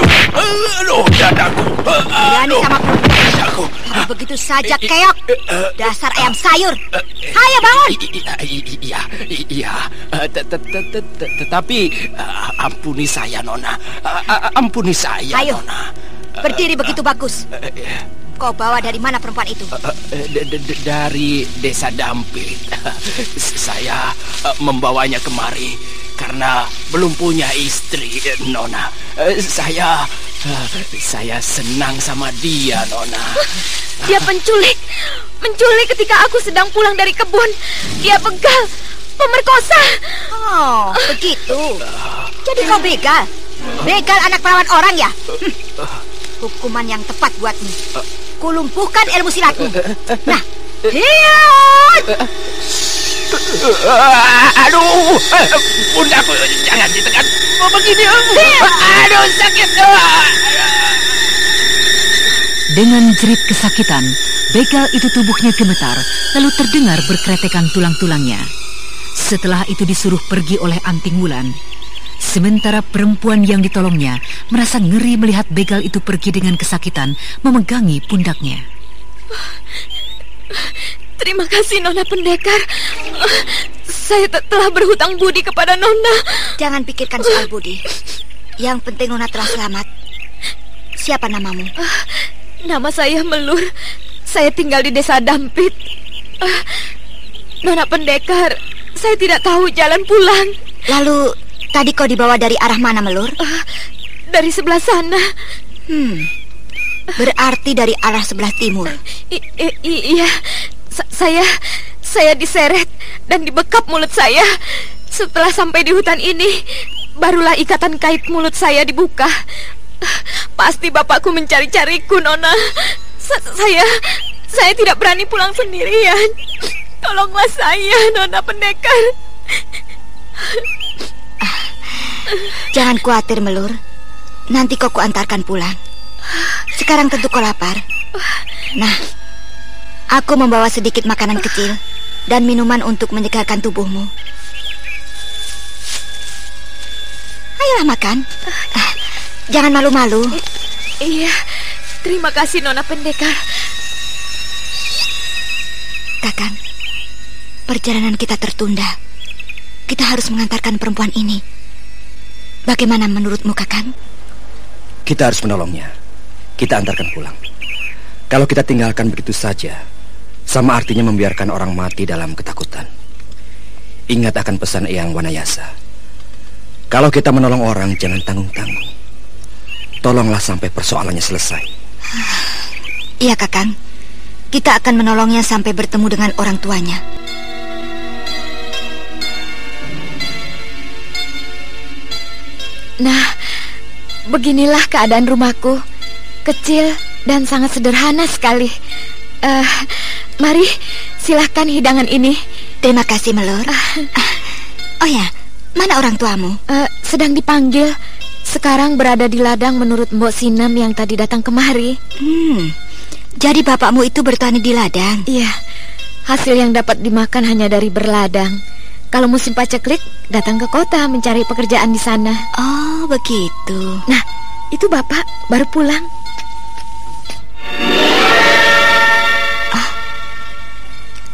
[SPEAKER 9] Aduh, dadaku.
[SPEAKER 4] Berani sama perempuan. Kamu begitu saja keok. Dasar ayam sayur. Hayo bangun.
[SPEAKER 9] Iya. Tetapi ampuni saya, Nona. Ampuni saya,
[SPEAKER 4] Ayo,
[SPEAKER 9] Nona.
[SPEAKER 4] berdiri begitu bagus. Kau bawa dari mana perempuan itu?
[SPEAKER 9] Dari desa Dampit. Saya membawanya kemari karena belum punya istri, Nona. Saya senang sama dia, Nona.
[SPEAKER 10] Dia penculik ketika aku sedang pulang dari kebun. Dia begal, pemerkosa.
[SPEAKER 4] Oh, begitu. Jadi kau begal? Begal anak perawan orang ya? Hukuman yang tepat buatmu. Kulumpuhkan ilmu silatmu. Nah, hiat!
[SPEAKER 9] Aduh, pundaku, jangan ditekan begini. Aduh, sakit.
[SPEAKER 1] Dengan jerit kesakitan, begal itu tubuhnya gemetar, lalu terdengar berkretekan tulang-tulangnya. Setelah itu disuruh pergi oleh Anting Wulan. Sementara perempuan yang ditolongnya merasa ngeri melihat begal itu pergi dengan kesakitan, memegangi pundaknya.
[SPEAKER 10] Terima kasih, Nona Pendekar. Saya telah berhutang budi kepada Nona.
[SPEAKER 4] Jangan pikirkan soal budi. Yang penting Nona telah selamat. Siapa namamu?
[SPEAKER 10] Nama saya Melur. Saya tinggal di desa Dampit. Nona Pendekar, saya tidak tahu jalan pulang.
[SPEAKER 4] Lalu tadi kau dibawa dari arah mana, Melur?
[SPEAKER 10] Dari sebelah sana.
[SPEAKER 4] Berarti dari arah sebelah timur.
[SPEAKER 10] Iya. Saya diseret dan dibekap mulut saya. Setelah sampai di hutan ini, barulah ikatan kait mulut saya dibuka. Pasti bapakku mencari-cariku, Nona. Saya tidak berani pulang sendirian. Tolonglah saya, Nona Pendekar.
[SPEAKER 4] Jangan khawatir, Melur. Nanti kau kuantarkan pulang. Sekarang tentu kau lapar. Nah, aku membawa sedikit makanan kecil dan minuman untuk menyegarkan tubuhmu. Ayolah makan. Jangan malu-malu.
[SPEAKER 10] Iya, terima kasih Nona Pendekar.
[SPEAKER 4] Kakang, perjalanan kita tertunda. Kita harus mengantarkan perempuan ini. Bagaimana menurutmu, Kakang?
[SPEAKER 8] Kita harus menolongnya. Kita antarkan pulang. Kalau kita tinggalkan begitu saja, sama artinya membiarkan orang mati dalam ketakutan. Ingat akan pesan Eyang Wanayasa. Kalau kita menolong orang, jangan tanggung-tanggung. Tolonglah sampai persoalannya selesai.
[SPEAKER 4] Iya, Kakang. Kita akan menolongnya sampai bertemu dengan orang tuanya.
[SPEAKER 10] Nah, beginilah keadaan rumahku. Kecil dan sangat sederhana sekali. Mari, silahkan hidangan ini.
[SPEAKER 4] Terima kasih, Melur. Oh ya, mana orang tuamu?
[SPEAKER 10] Sedang dipanggil. Sekarang berada di ladang menurut Mbok Sinem yang tadi datang kemari.
[SPEAKER 4] Jadi bapakmu itu bertani di ladang?
[SPEAKER 10] Iya, hasil yang dapat dimakan hanya dari berladang. Kalau musim paceklik, datang ke kota mencari pekerjaan di sana.
[SPEAKER 4] Oh, begitu.
[SPEAKER 10] Nah, itu bapak baru pulang.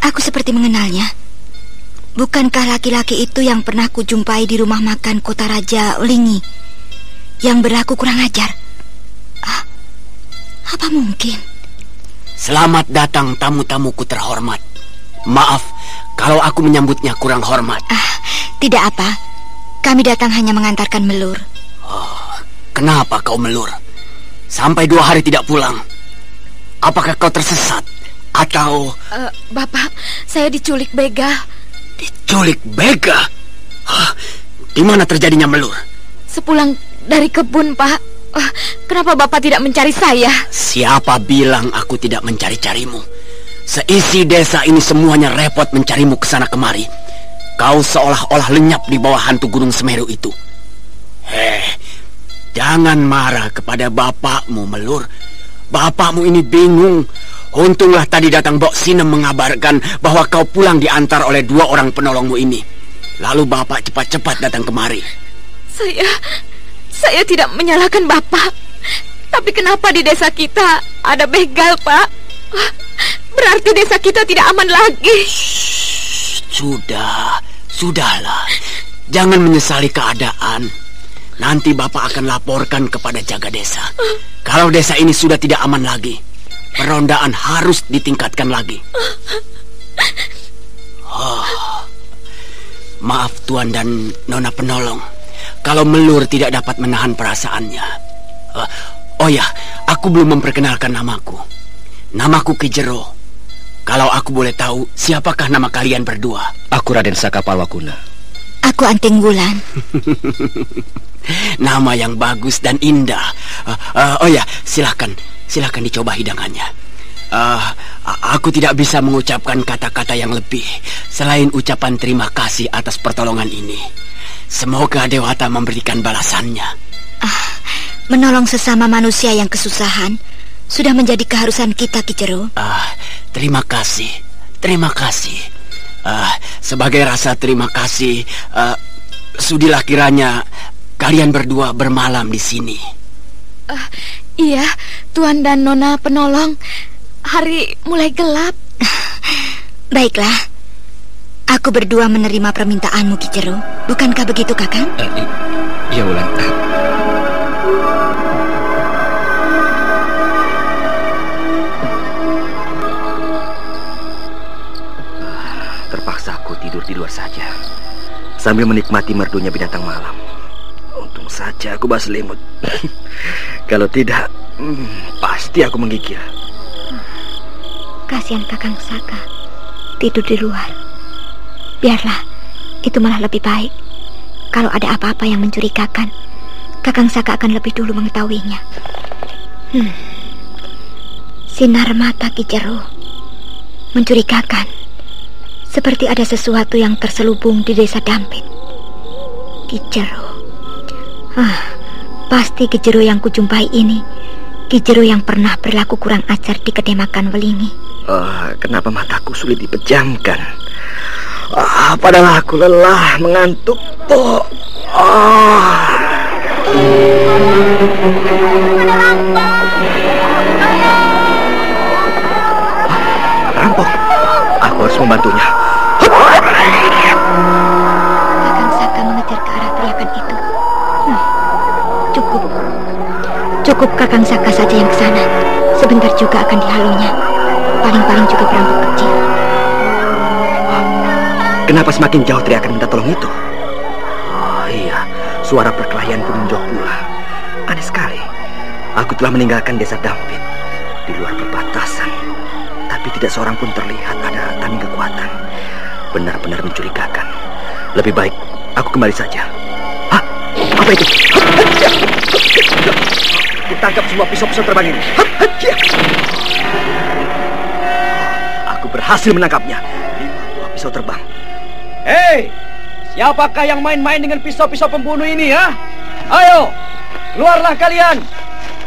[SPEAKER 4] Aku seperti mengenalnya. Bukankah laki-laki itu yang pernah kujumpai di rumah makan Kota Raja Ulingi, yang berlaku kurang ajar? Apa mungkin?
[SPEAKER 3] Selamat datang tamu-tamuku terhormat. Maaf kalau aku menyambutnya kurang hormat.
[SPEAKER 4] Tidak apa. Kami datang hanya mengantarkan Melur.
[SPEAKER 3] Kenapa kau melur? Sampai 2 hari tidak pulang. Apakah kau tersesat? Atau...
[SPEAKER 10] Bapak, saya diculik begal.
[SPEAKER 3] Diculik begal? Di mana terjadinya, Melur?
[SPEAKER 10] Sepulang dari kebun, Pak. Kenapa Bapak tidak mencari saya?
[SPEAKER 3] Siapa bilang aku tidak mencari-carimu? Seisi desa ini semuanya repot mencarimu ke sana kemari. Kau seolah-olah lenyap di bawah hantu Gunung Semeru itu. Jangan marah kepada bapakmu, Melur. Bapakmu ini bingung. Untunglah tadi datang Mbok Sinem mengabarkan bahwa kau pulang diantar oleh 2 orang penolongmu ini. Lalu bapak cepat-cepat datang kemari.
[SPEAKER 10] Saya tidak menyalahkan bapak. Tapi kenapa di desa kita ada begal, Pak? Berarti desa kita tidak aman lagi.
[SPEAKER 3] Sudahlah. Jangan menyesali keadaan. Nanti bapak akan laporkan kepada jaga desa. Kalau desa ini sudah tidak aman lagi, perondaan harus ditingkatkan lagi. Maaf Tuan dan Nona penolong, kalau Melur tidak dapat menahan perasaannya. Oh ya, aku belum memperkenalkan namaku. Namaku Ki Jero. Kalau aku boleh tahu, siapakah nama kalian berdua?
[SPEAKER 8] Aku Raden Saka Palwakuna.
[SPEAKER 4] Aku Anting Wulan.
[SPEAKER 3] Nama yang bagus dan indah. Oh ya, silakan dicoba hidangannya. Aku tidak bisa mengucapkan kata-kata yang lebih selain ucapan terima kasih atas pertolongan ini. Semoga Dewata memberikan balasannya.
[SPEAKER 4] Menolong sesama manusia yang kesusahan sudah menjadi keharusan kita, Ki Jero.
[SPEAKER 3] Terima kasih. Sebagai rasa terima kasih, sudilah kiranya kalian berdua bermalam di sini.
[SPEAKER 10] Iya, Tuan dan Nona penolong. Hari mulai gelap.
[SPEAKER 4] Baiklah. Aku berdua menerima permintaanmu, Ki Jero. Bukankah begitu, Kakang?
[SPEAKER 8] Iya, Wulan. Terpaksa aku tidur di luar saja sambil menikmati merdunya binatang malam. Untung saja aku berselimut. Kalau tidak, pasti aku menggigil.
[SPEAKER 4] Kasihan Kakang Saka tidur di luar. Biarlah, itu malah lebih baik. Kalau ada apa-apa yang mencurigakan, Kakang Saka akan lebih dulu mengetahuinya. Sinar mata Ki Jero mencurigakan, seperti ada sesuatu yang terselubung di desa Dampit. Ki Jero. Pasti Ki Jero yang kujumpai ini Ki Jero yang pernah berlaku kurang ajar di kedai makan Welingi.
[SPEAKER 8] Kenapa mataku sulit dipejamkan? Padahal aku lelah, mengantuk. Rampok. Aku harus membantunya.
[SPEAKER 4] Kakang Saka mengejar ke arah teriakan itu. Cukup Kakang Saka saja yang ke sana. Sebentar juga akan dihalunya. Paling-paling juga perampok kecil.
[SPEAKER 8] Kenapa semakin jauh teriakan minta tolong itu? Iya, suara perkelahian pun menjauh pula. Aneh sekali. Aku telah meninggalkan desa Dampit di luar perbatasan, tapi tidak seorang pun terlihat ada tanding kekuatan. Benar-benar mencurigakan. Lebih baik aku kembali saja. Apa itu? Aku tangkap semua pisau-pisau terbang ini. Aku berhasil menangkapnya. 5 buah pisau terbang. Hei, siapakah yang main-main dengan pisau-pisau pembunuh ini, ya? Ayo, keluarlah kalian.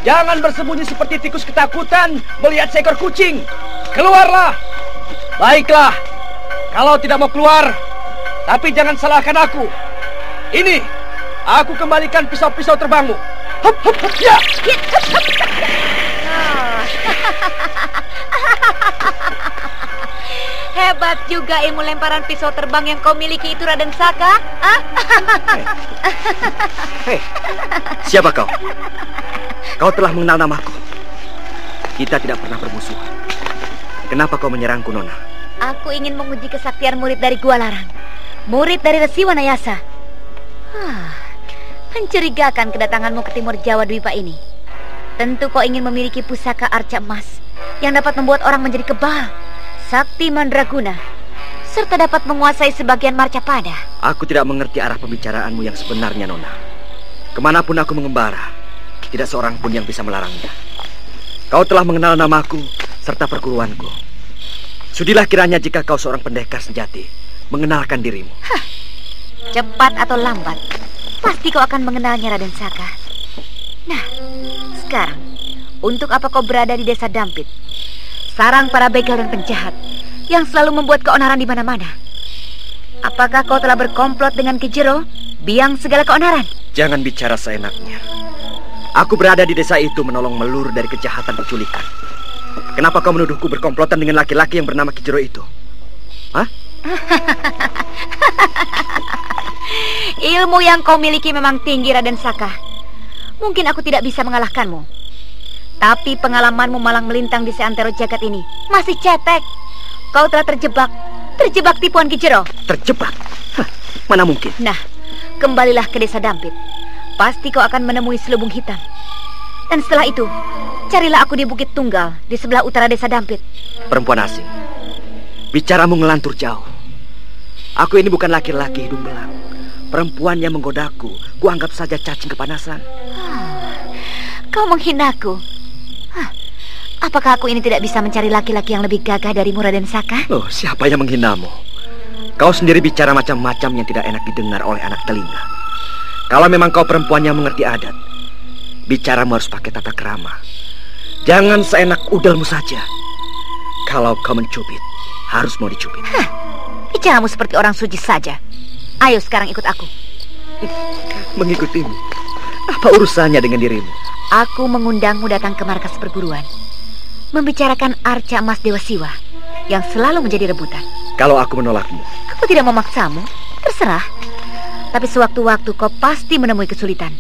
[SPEAKER 8] Jangan bersembunyi seperti tikus ketakutan melihat seekor kucing. Keluarlah. Baiklah, kalau tidak mau keluar, tapi jangan salahkan aku. Ini, aku kembalikan pisau-pisau terbangmu. Hup, hup, hup, ya.
[SPEAKER 10] Hebat juga ilmu lemparan pisau terbang yang kau miliki itu, Raden Saka.
[SPEAKER 8] Hei, siapa kau? Kau telah mengenal namaku. Kita tidak pernah bermusuhan. Kenapa kau menyerangku, Nona?
[SPEAKER 10] Aku ingin menguji kesaktian murid dari Gua Larang. Murid dari Resi Wanayasa. Mencurigakan kedatanganmu ke timur Jawa Dwipa ini. Tentu kau ingin memiliki pusaka arca emas yang dapat membuat orang menjadi kebal, sakti mandraguna, serta dapat menguasai sebagian Marcapada.
[SPEAKER 8] Aku tidak mengerti arah pembicaraanmu yang sebenarnya, Nona. Kemanapun aku mengembara, tidak seorang pun yang bisa melarangnya. Kau telah mengenal namaku serta perguruanku. Sudilah kiranya jika kau seorang pendekar sejati, mengenalkan dirimu.
[SPEAKER 10] Cepat atau lambat, pasti kau akan mengenalnya, Raden Saka. Nah, sekarang, untuk apa kau berada di desa Dampit? Sarang para begal dan penjahat yang selalu membuat keonaran di mana-mana. Apakah kau telah berkomplot dengan Ki Jero, biang segala keonaran?
[SPEAKER 8] Jangan bicara seenaknya. Aku berada di desa itu menolong melur dari kejahatan penculikan. Kenapa kau menuduhku berkomplotan dengan laki-laki yang bernama Ki Jero itu? Hah?
[SPEAKER 10] Ilmu yang kau miliki memang tinggi, Raden Saka. Mungkin aku tidak bisa mengalahkanmu, tapi pengalamanmu malang melintang di seantero jagat ini masih cetek. Kau telah terjebak tipuan Ki Jero.
[SPEAKER 8] Terjebak? Mana mungkin?
[SPEAKER 10] Nah, kembalilah ke desa Dampit. Pasti kau akan menemui selubung hitam. Dan setelah itu, carilah aku di Bukit Tunggal di sebelah utara desa Dampit.
[SPEAKER 8] Perempuan asing, bicaramu ngelantur jauh. Aku ini bukan laki-laki hidung belang. Perempuan yang menggodaku, kuanggap saja cacing kepanasan.
[SPEAKER 10] Kau menghinaku. Apakah aku ini tidak bisa mencari laki-laki yang lebih gagah darimu, Raden Saka?
[SPEAKER 8] Loh, siapa yang menghinamu? Kau sendiri bicara macam-macam yang tidak enak didengar oleh anak telinga. Kalau memang kau perempuan yang mengerti adat, bicaramu harus pakai tata krama. Jangan seenak udalmu saja. Kalau kau mencubit, harus mau dicubit.
[SPEAKER 10] Bicaramu seperti orang suci saja. Ayo sekarang ikut aku.
[SPEAKER 8] Mengikutimu? Apa urusannya dengan dirimu?
[SPEAKER 10] Aku mengundangmu datang ke markas perguruan, membicarakan arca emas Dewa Siwa yang selalu menjadi rebutan.
[SPEAKER 8] Kalau aku menolakmu?
[SPEAKER 10] Aku tidak memaksamu, terserah. Tapi sewaktu-waktu kau pasti menemui kesulitan.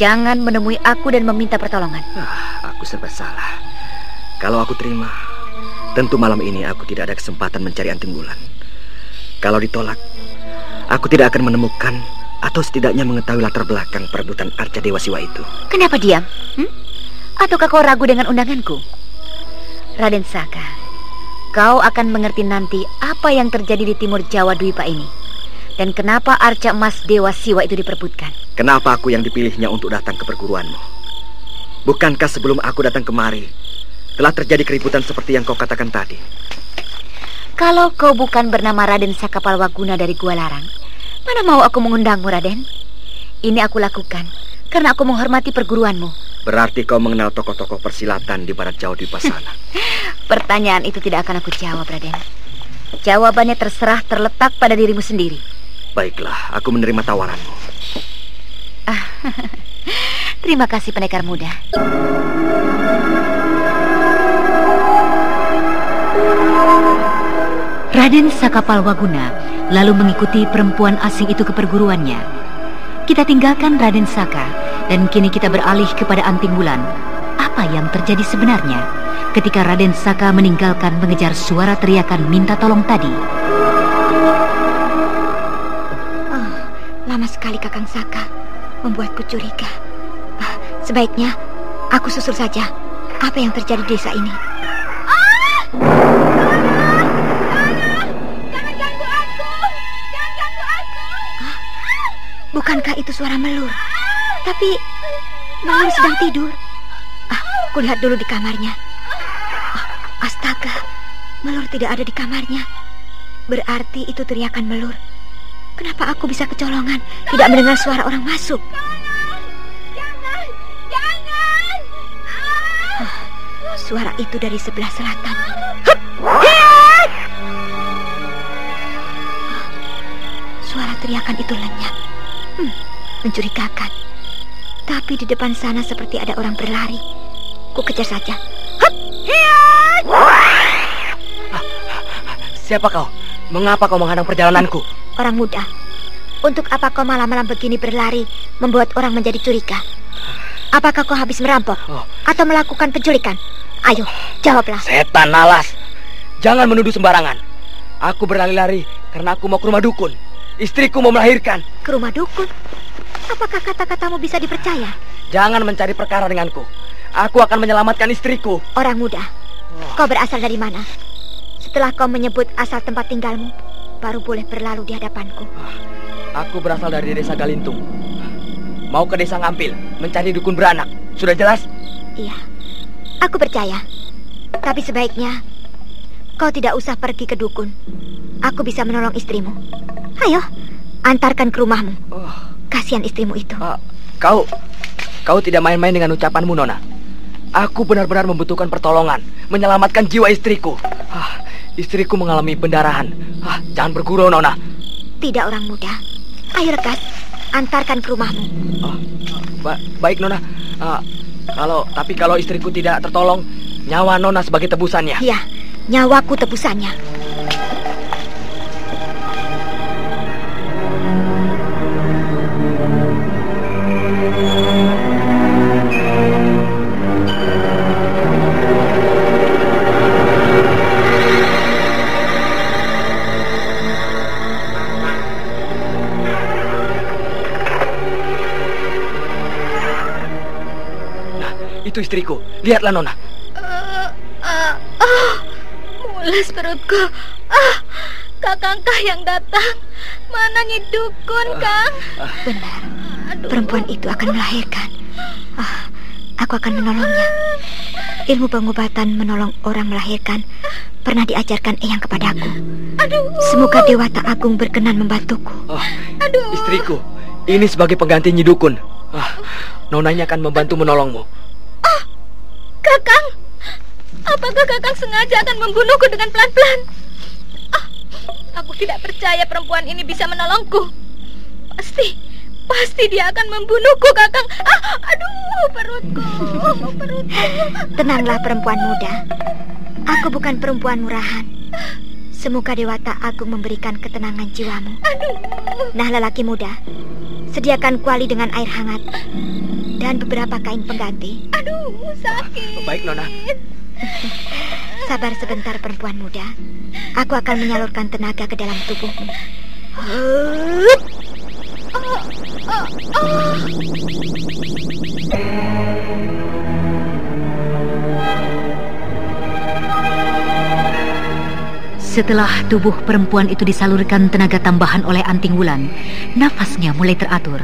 [SPEAKER 10] Jangan menemui aku dan meminta pertolongan.
[SPEAKER 8] Aku serba salah. Kalau aku terima, tentu malam ini aku tidak ada kesempatan mencari Anting Wulan. Kalau ditolak, aku tidak akan menemukan atau setidaknya mengetahui latar belakang perebutan arca Dewa Siwa itu. Kenapa diam? Ataukah kau ragu dengan undanganku? Raden Saka, kau akan mengerti nanti apa yang terjadi di timur Jawa Dwipa ini. Dan kenapa arca emas Dewa Siwa itu diperebutkan? Kenapa aku yang dipilihnya untuk datang ke perguruanmu? Bukankah sebelum aku datang kemari telah terjadi keributan seperti yang kau katakan tadi? Kalau kau bukan bernama Raden Saka Palwaguna dari Gua Larang, mana mau aku mengundangmu, Raden? Ini aku lakukan karena aku menghormati perguruanmu. Berarti kau mengenal tokoh-tokoh persilatan di barat Jawa Dwipa sana. Pertanyaan itu tidak akan aku jawab, Raden. Jawabannya terletak pada dirimu sendiri. Baiklah, aku menerima tawaranmu. Terima kasih, pendekar muda.
[SPEAKER 1] Raden Saka Palwaguna lalu mengikuti perempuan asing itu ke perguruannya. Kita tinggalkan Raden Saka dan kini kita beralih kepada Anting Wulan. Apa yang terjadi sebenarnya ketika Raden Saka meninggalkan mengejar suara teriakan minta tolong tadi?
[SPEAKER 4] Lama sekali Kakang Saka, membuatku curiga. Sebaiknya aku susul saja apa yang terjadi di desa ini.
[SPEAKER 10] Jangan ganggu aku! Jangan ganggu aku!
[SPEAKER 4] Bukankah itu suara Melur? Tapi Melur sedang tidur. Aku lihat dulu di kamarnya. Astaga, Melur tidak ada di kamarnya. Berarti itu teriakan Melur. Kenapa aku bisa kecolongan, tidak mendengar suara orang masuk?
[SPEAKER 10] Jangan!
[SPEAKER 4] Suara itu dari sebelah selatan. Suara teriakan itu lenyap. Mencurigakan. Tapi di depan sana seperti ada orang berlari. Ku kejar saja.
[SPEAKER 5] Siapa kau? Mengapa kau menghadang perjalananku?
[SPEAKER 4] Orang muda. Untuk apa kau malam-malam begini berlari, membuat orang menjadi curiga? Apakah kau habis merampok atau melakukan penculikan? Ayo, jawablah.
[SPEAKER 5] Setan alas. Jangan menuduh sembarangan. Aku berlari-lari karena aku mau ke rumah dukun. Istriku mau melahirkan.
[SPEAKER 4] Ke rumah dukun? Apakah kata-katamu bisa dipercaya?
[SPEAKER 5] Jangan mencari perkara denganku. Aku akan menyelamatkan istriku.
[SPEAKER 4] Orang muda, kau berasal dari mana? Setelah kau menyebut asal tempat tinggalmu, baru boleh berlalu di hadapanku.
[SPEAKER 5] Aku berasal dari desa Galintung. Mau ke desa Ngampil, mencari dukun beranak. Sudah jelas?
[SPEAKER 4] Iya, aku percaya. Tapi sebaiknya kau tidak usah pergi ke dukun. Aku bisa menolong istrimu. Ayo, antarkan ke rumahmu. Kasihan istrimu itu.
[SPEAKER 5] Kau tidak main-main dengan ucapanmu, Nona. Aku benar-benar membutuhkan pertolongan, menyelamatkan jiwa istriku. Istriku mengalami pendarahan. Jangan bergurau, Nona.
[SPEAKER 4] Tidak, orang muda. Ayo, Rekas, antarkan ke rumahmu.
[SPEAKER 5] Baik, Nona. Tapi kalau istriku tidak tertolong, nyawa Nona sebagai tebusannya.
[SPEAKER 4] Iya, nyawaku tebusannya.
[SPEAKER 5] Itu istriku. Lihatlah, Nona.
[SPEAKER 10] Mules perutku. Kakangkah yang datang? Mana Nyi Dukun, Kang?
[SPEAKER 4] Benar. Perempuan itu akan melahirkan. Aku akan menolongnya. Ilmu pengobatan menolong orang melahirkan pernah diajarkan Eyang kepadaku. Semoga Dewata Agung berkenan membantuku.
[SPEAKER 5] Istriku, ini sebagai pengganti Nyi Dukun. Nonanya akan membantu menolongmu.
[SPEAKER 10] Kakang, apakah Kakang sengaja akan membunuhku dengan pelan-pelan? Aku tidak percaya perempuan ini bisa menolongku. Pasti dia akan membunuhku, Kakang. Perutku.
[SPEAKER 4] Tenanglah, perempuan muda. Aku bukan perempuan murahan. Semoga Dewata Agung memberikan ketenangan jiwamu. Nah, lelaki muda, sediakan kuali dengan air hangat dan beberapa kain pengganti.
[SPEAKER 10] Sakit.
[SPEAKER 5] Baik, Nona.
[SPEAKER 4] Sabar sebentar, perempuan muda. Aku akan menyalurkan tenaga ke dalam tubuhmu.
[SPEAKER 1] Setelah tubuh perempuan itu disalurkan tenaga tambahan oleh Anting Wulan, nafasnya mulai teratur.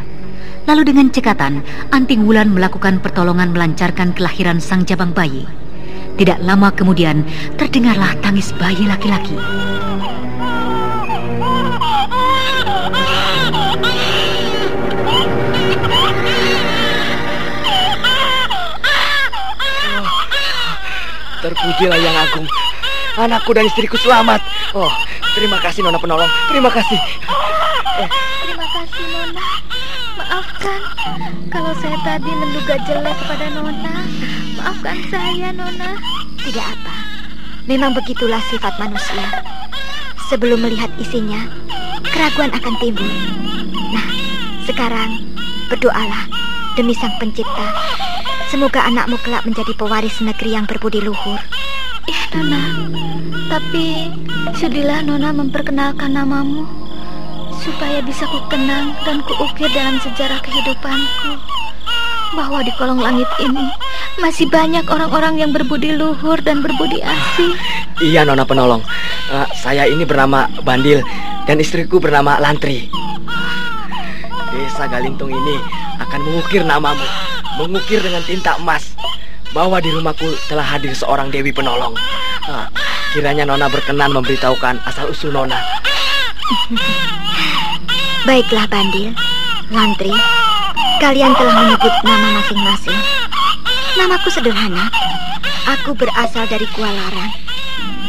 [SPEAKER 1] Lalu dengan cekatan, Anting Wulan melakukan pertolongan melancarkan kelahiran sang jabang bayi. Tidak lama kemudian, terdengarlah tangis bayi laki-laki.
[SPEAKER 5] Terpujilah Yang Agung. Anakku dan istriku selamat. Terima kasih, Nona penolong. Terima kasih.
[SPEAKER 10] Terima kasih, Nona. Maafkan kalau saya tadi menduga jelek kepada Nona. Maafkan saya, Nona.
[SPEAKER 4] Tidak apa. Memang begitulah sifat manusia. Sebelum melihat isinya, keraguan akan timbul. Nah, sekarang berdoalah demi Sang Pencipta. Semoga anakmu kelak menjadi pewaris negeri yang berbudi luhur.
[SPEAKER 10] Ya, Nona. Tapi sudilah Nona memperkenalkan namamu, supaya bisa kukenang dan kuukir dalam sejarah kehidupanku, bahwa di kolong langit ini masih banyak orang-orang yang berbudi luhur dan berbudi asih.
[SPEAKER 5] Iya, Nona penolong. Saya ini bernama Bandil dan istriku bernama Lantri. Desa Galintung ini akan mengukir namamu, mengukir dengan tinta emas. bahwa di rumahku telah hadir seorang Dewi Penolong. Kiranya Nona berkenan memberitahukan asal-usul Nona.
[SPEAKER 4] Baiklah Bandil, Lantri, kalian telah menyebut nama masing-masing. Namaku sederhana. Aku berasal dari Kualarang,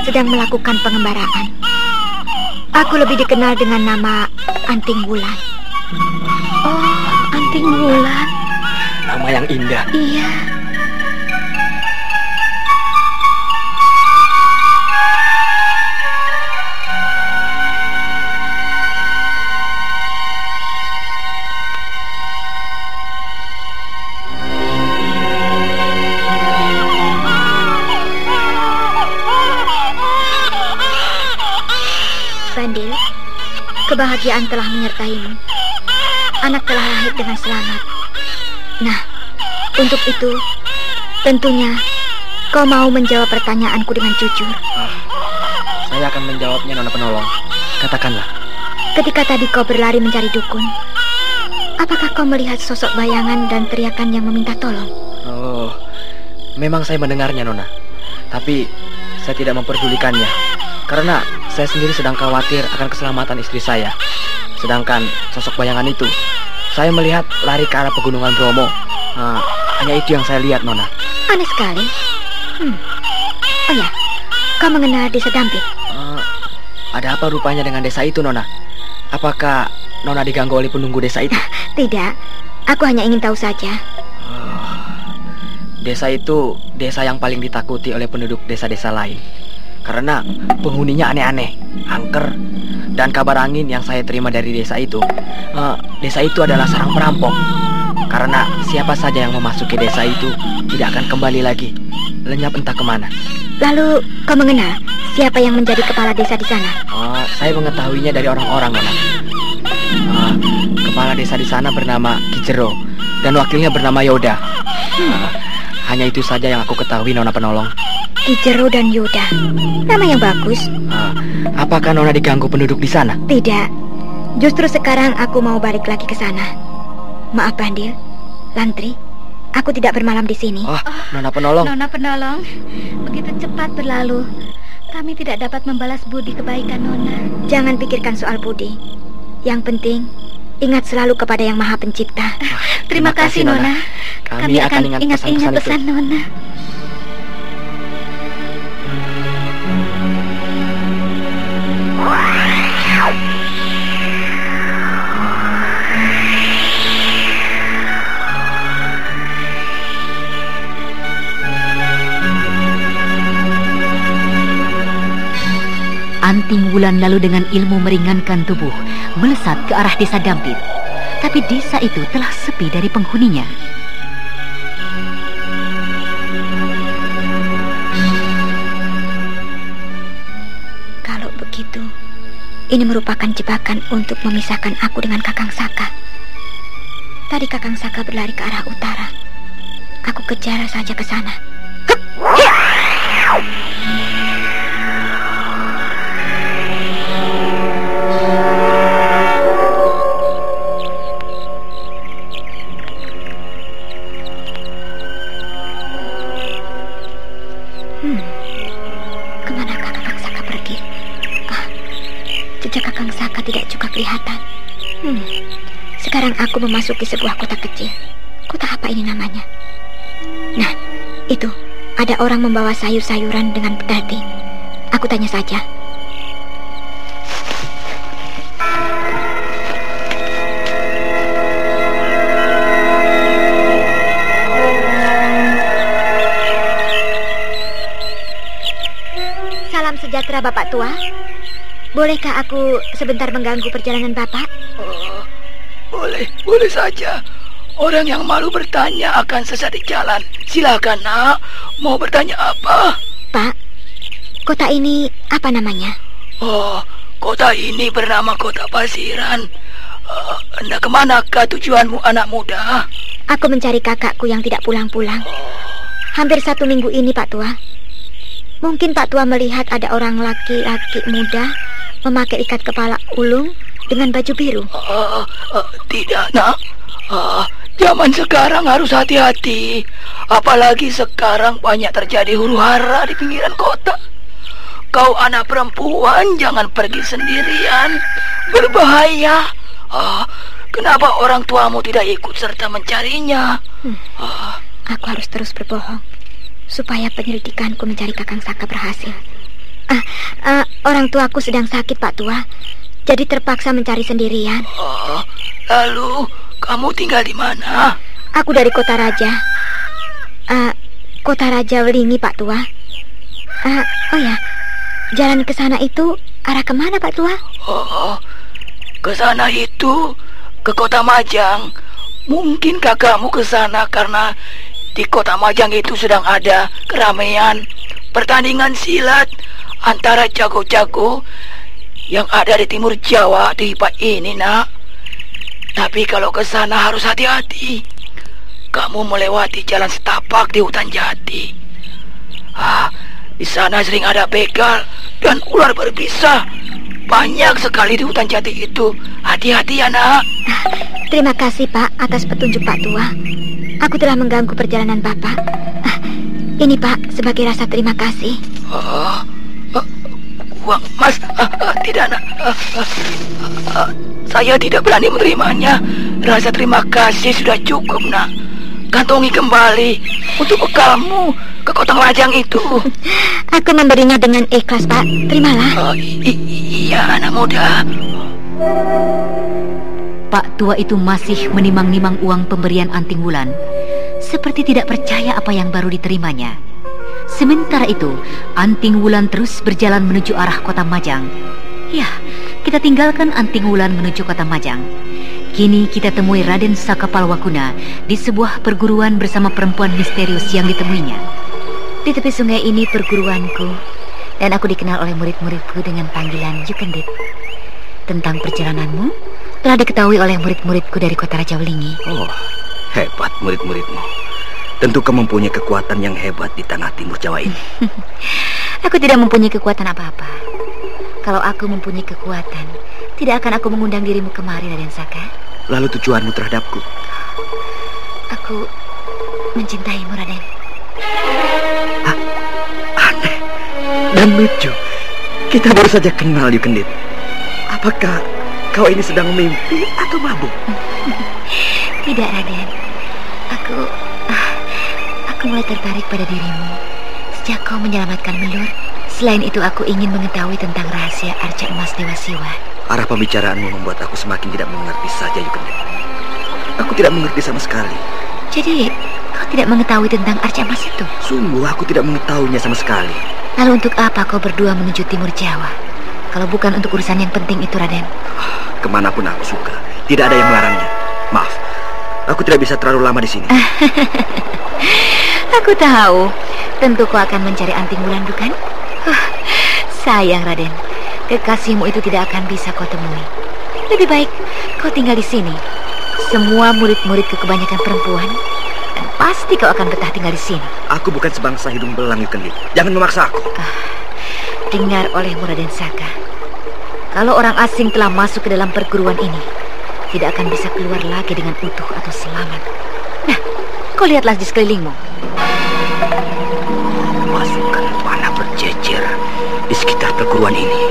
[SPEAKER 4] sedang melakukan pengembaraan. Aku lebih dikenal dengan nama Anting Wulan.
[SPEAKER 10] Oh, Anting Wulan.
[SPEAKER 5] Nama yang indah.
[SPEAKER 4] Iya. Bandil, kebahagiaan telah menyertaimu. Anak telah lahir dengan selamat. Nah, untuk itu, tentunya kau mau menjawab pertanyaanku dengan jujur.
[SPEAKER 5] Saya akan menjawabnya, Nona Penolong. Katakanlah.
[SPEAKER 4] Ketika tadi kau berlari mencari dukun, apakah kau melihat sosok bayangan dan teriakan yang meminta tolong?
[SPEAKER 5] Oh, memang saya mendengarnya, Nona. Tapi saya tidak memperdulikannya, karena saya sendiri sedang khawatir akan keselamatan istri saya. Sedangkan sosok bayangan itu, saya melihat lari ke arah pegunungan Bromo. Hanya itu yang saya lihat, Nona.
[SPEAKER 4] Aneh sekali. Oh ya, kau mengenal desa Dampit?
[SPEAKER 5] Ada apa rupanya dengan desa itu, Nona? Apakah Nona diganggu oleh penunggu desa itu?
[SPEAKER 4] Tidak, aku hanya ingin tahu saja.
[SPEAKER 5] Desa itu desa yang paling ditakuti oleh penduduk desa-desa lain. Karena penghuninya aneh-aneh, angker. Dan kabar angin yang saya terima dari desa itu adalah sarang perampok. Karena siapa saja yang memasuki desa itu tidak akan kembali lagi, lenyap entah kemana.
[SPEAKER 4] Lalu kau mengenal siapa yang menjadi kepala desa di sana?
[SPEAKER 5] Saya mengetahuinya dari orang-orang, Nona. Kepala desa di sana bernama Kijero dan wakilnya bernama Yoda. Hanya itu saja yang aku ketahui, Nona Penolong.
[SPEAKER 4] Kijero dan Yoda, nama yang bagus.
[SPEAKER 5] Apakah Nona diganggu penduduk di sana?
[SPEAKER 4] Tidak, justru sekarang aku mau balik lagi ke sana. Maaf Bandil, Lantri, aku tidak bermalam di sini.
[SPEAKER 5] Nona Penolong.
[SPEAKER 10] Nona Penolong, begitu cepat berlalu. Kami tidak dapat membalas budi kebaikan Nona.
[SPEAKER 4] Jangan pikirkan soal budi. Yang penting, ingat selalu kepada Yang Maha Pencipta.
[SPEAKER 10] Terima kasih Nona. Kami akan ingat-ingat pesan Nona.
[SPEAKER 1] Anting Wulan lalu dengan ilmu meringankan tubuh melesat ke arah desa Dampit. Tapi desa itu telah sepi dari penghuninya.
[SPEAKER 4] Kalau begitu, ini merupakan jebakan untuk memisahkan aku dengan Kakang Saka. Tadi Kakang Saka berlari ke arah utara. Aku kejar saja ke sana. Kemanakah Kakang Saka pergi? Jejak Kakang Saka tidak juga kelihatan. Sekarang aku memasuki sebuah kota kecil. Kota apa ini namanya? Nah, itu ada orang membawa sayur-sayuran dengan pedati. Aku tanya saja. Salam sejahtera Bapak Tua. Bolehkah aku sebentar mengganggu perjalanan Bapak?
[SPEAKER 6] Boleh saja. Orang yang malu bertanya akan sesat di jalan. Silakan, Nak. Mau bertanya apa?
[SPEAKER 4] Pak, kota ini apa namanya?
[SPEAKER 6] Kota ini bernama Kota Pasiran. Hendak kemanakah tujuanmu, anak muda?
[SPEAKER 4] Aku mencari kakakku yang tidak pulang-pulang. Hampir 1 minggu ini, Pak Tua. Mungkin Pak Tua melihat ada orang laki-laki muda memakai ikat kepala ulung dengan baju biru.
[SPEAKER 6] Tidak, Nak.
[SPEAKER 5] Zaman sekarang harus hati-hati. Apalagi sekarang banyak terjadi huru-hara di pinggiran kota. Kau anak perempuan, jangan pergi sendirian. Berbahaya. Kenapa orang tuamu tidak ikut serta mencarinya?
[SPEAKER 4] Aku harus terus berbohong supaya penyelidikanku mencari Kakang Saka berhasil. Orang tuaku sedang sakit, Pak Tua. Jadi terpaksa mencari sendirian.
[SPEAKER 5] Lalu kamu tinggal di mana?
[SPEAKER 4] Aku dari Kota Raja. Kota Raja Welingi, Pak Tua. Oh ya, jalan ke sana itu arah kemana, Pak Tua?
[SPEAKER 5] Ke sana itu ke Kota Majang. Mungkin kakakmu ke sana karena di Kota Majang itu sedang ada keramaian pertandingan silat antara jago-jago yang ada di timur Jawa di Pak ini, Nak. Tapi kalau ke sana harus hati-hati. Kamu melewati jalan setapak di hutan jati. Di sana sering ada begal dan ular berbisa. Banyak sekali di hutan jati itu. Hati-hati ya, Nak.
[SPEAKER 4] Terima kasih, Pak, atas petunjuk Pak Tua. Aku telah mengganggu perjalanan Bapak. Ini, Pak, sebagai rasa terima kasih.
[SPEAKER 5] Uang emas? Tidak, Nak. Saya tidak berani menerimanya. Rasa terima kasih sudah cukup, Nak. Kantongi kembali untuk bekalmu ke Kota Majang itu.
[SPEAKER 4] Aku memberinya dengan ikhlas, Pak. Terimalah.
[SPEAKER 5] Iya, anak muda.
[SPEAKER 1] Pak Tua itu masih menimang-nimang uang pemberian Anting Wulan, seperti tidak percaya apa yang baru diterimanya. Sementara itu, Anting Wulan terus berjalan menuju arah Kota Majang. Ya, kita tinggalkan Anting Wulan menuju Kota Majang. Kini kita temui Raden Saka Palwakuna di sebuah perguruan bersama perempuan misterius yang ditemuinya. Di tepi sungai ini perguruanku, dan aku dikenal oleh murid-muridku dengan panggilan Yukendit. Tentang perjalananmu telah diketahui oleh murid-muridku dari Kota Raja Welingi.
[SPEAKER 8] Oh, hebat murid-muridmu. Tentu kau mempunyai kekuatan yang hebat di tanah timur Jawa ini.
[SPEAKER 1] Aku tidak mempunyai kekuatan apa-apa. Kalau aku mempunyai kekuatan, tidak akan aku mengundang dirimu kemari, Raden Saka.
[SPEAKER 8] Lalu tujuanmu terhadapku?
[SPEAKER 1] Aku mencintaimu, Raden.
[SPEAKER 8] Aneh dan lucu. Kita baru saja kenal, Yukendit. Apakah kau ini sedang mimpi atau mabuk?
[SPEAKER 1] Tidak, Raden. Aku mulai tertarik pada dirimu sejak kau menyelamatkan Melur. Selain itu, aku ingin mengetahui tentang rahasia Arca Emas Dewa Siwa.
[SPEAKER 8] Arah pembicaraanmu membuat aku semakin tidak mengerti saja, Yukendit. Aku tidak mengerti sama sekali.
[SPEAKER 1] Jadi, kau tidak mengetahui tentang Arca Emas itu?
[SPEAKER 8] Sungguh, aku tidak mengetahuinya sama sekali.
[SPEAKER 1] Lalu untuk apa kau berdua menuju timur Jawa? Kalau bukan untuk urusan yang penting itu, Raden.
[SPEAKER 8] Kemanapun aku suka, tidak ada yang melarangnya. Maaf, aku tidak bisa terlalu lama di sini.
[SPEAKER 1] Aku tahu, tentu kau akan mencari Anting Wulan, bukan? Sayang, Raden, kekasihmu itu tidak akan bisa kau temui. Lebih baik kau tinggal di sini. Semua murid-muridku kebanyakan perempuan, dan pasti kau akan betah tinggal di sini.
[SPEAKER 8] Aku bukan sebangsa hidung belang, Yukendit. Jangan memaksa aku.
[SPEAKER 1] Dengar olehmu, Raden Saka. Kalau orang asing telah masuk ke dalam perguruan ini, tidak akan bisa keluar lagi dengan utuh atau selamat. Nah, kau lihatlah di sekelilingmu.
[SPEAKER 8] Pasukan panah berjejer di sekitar perguruan ini,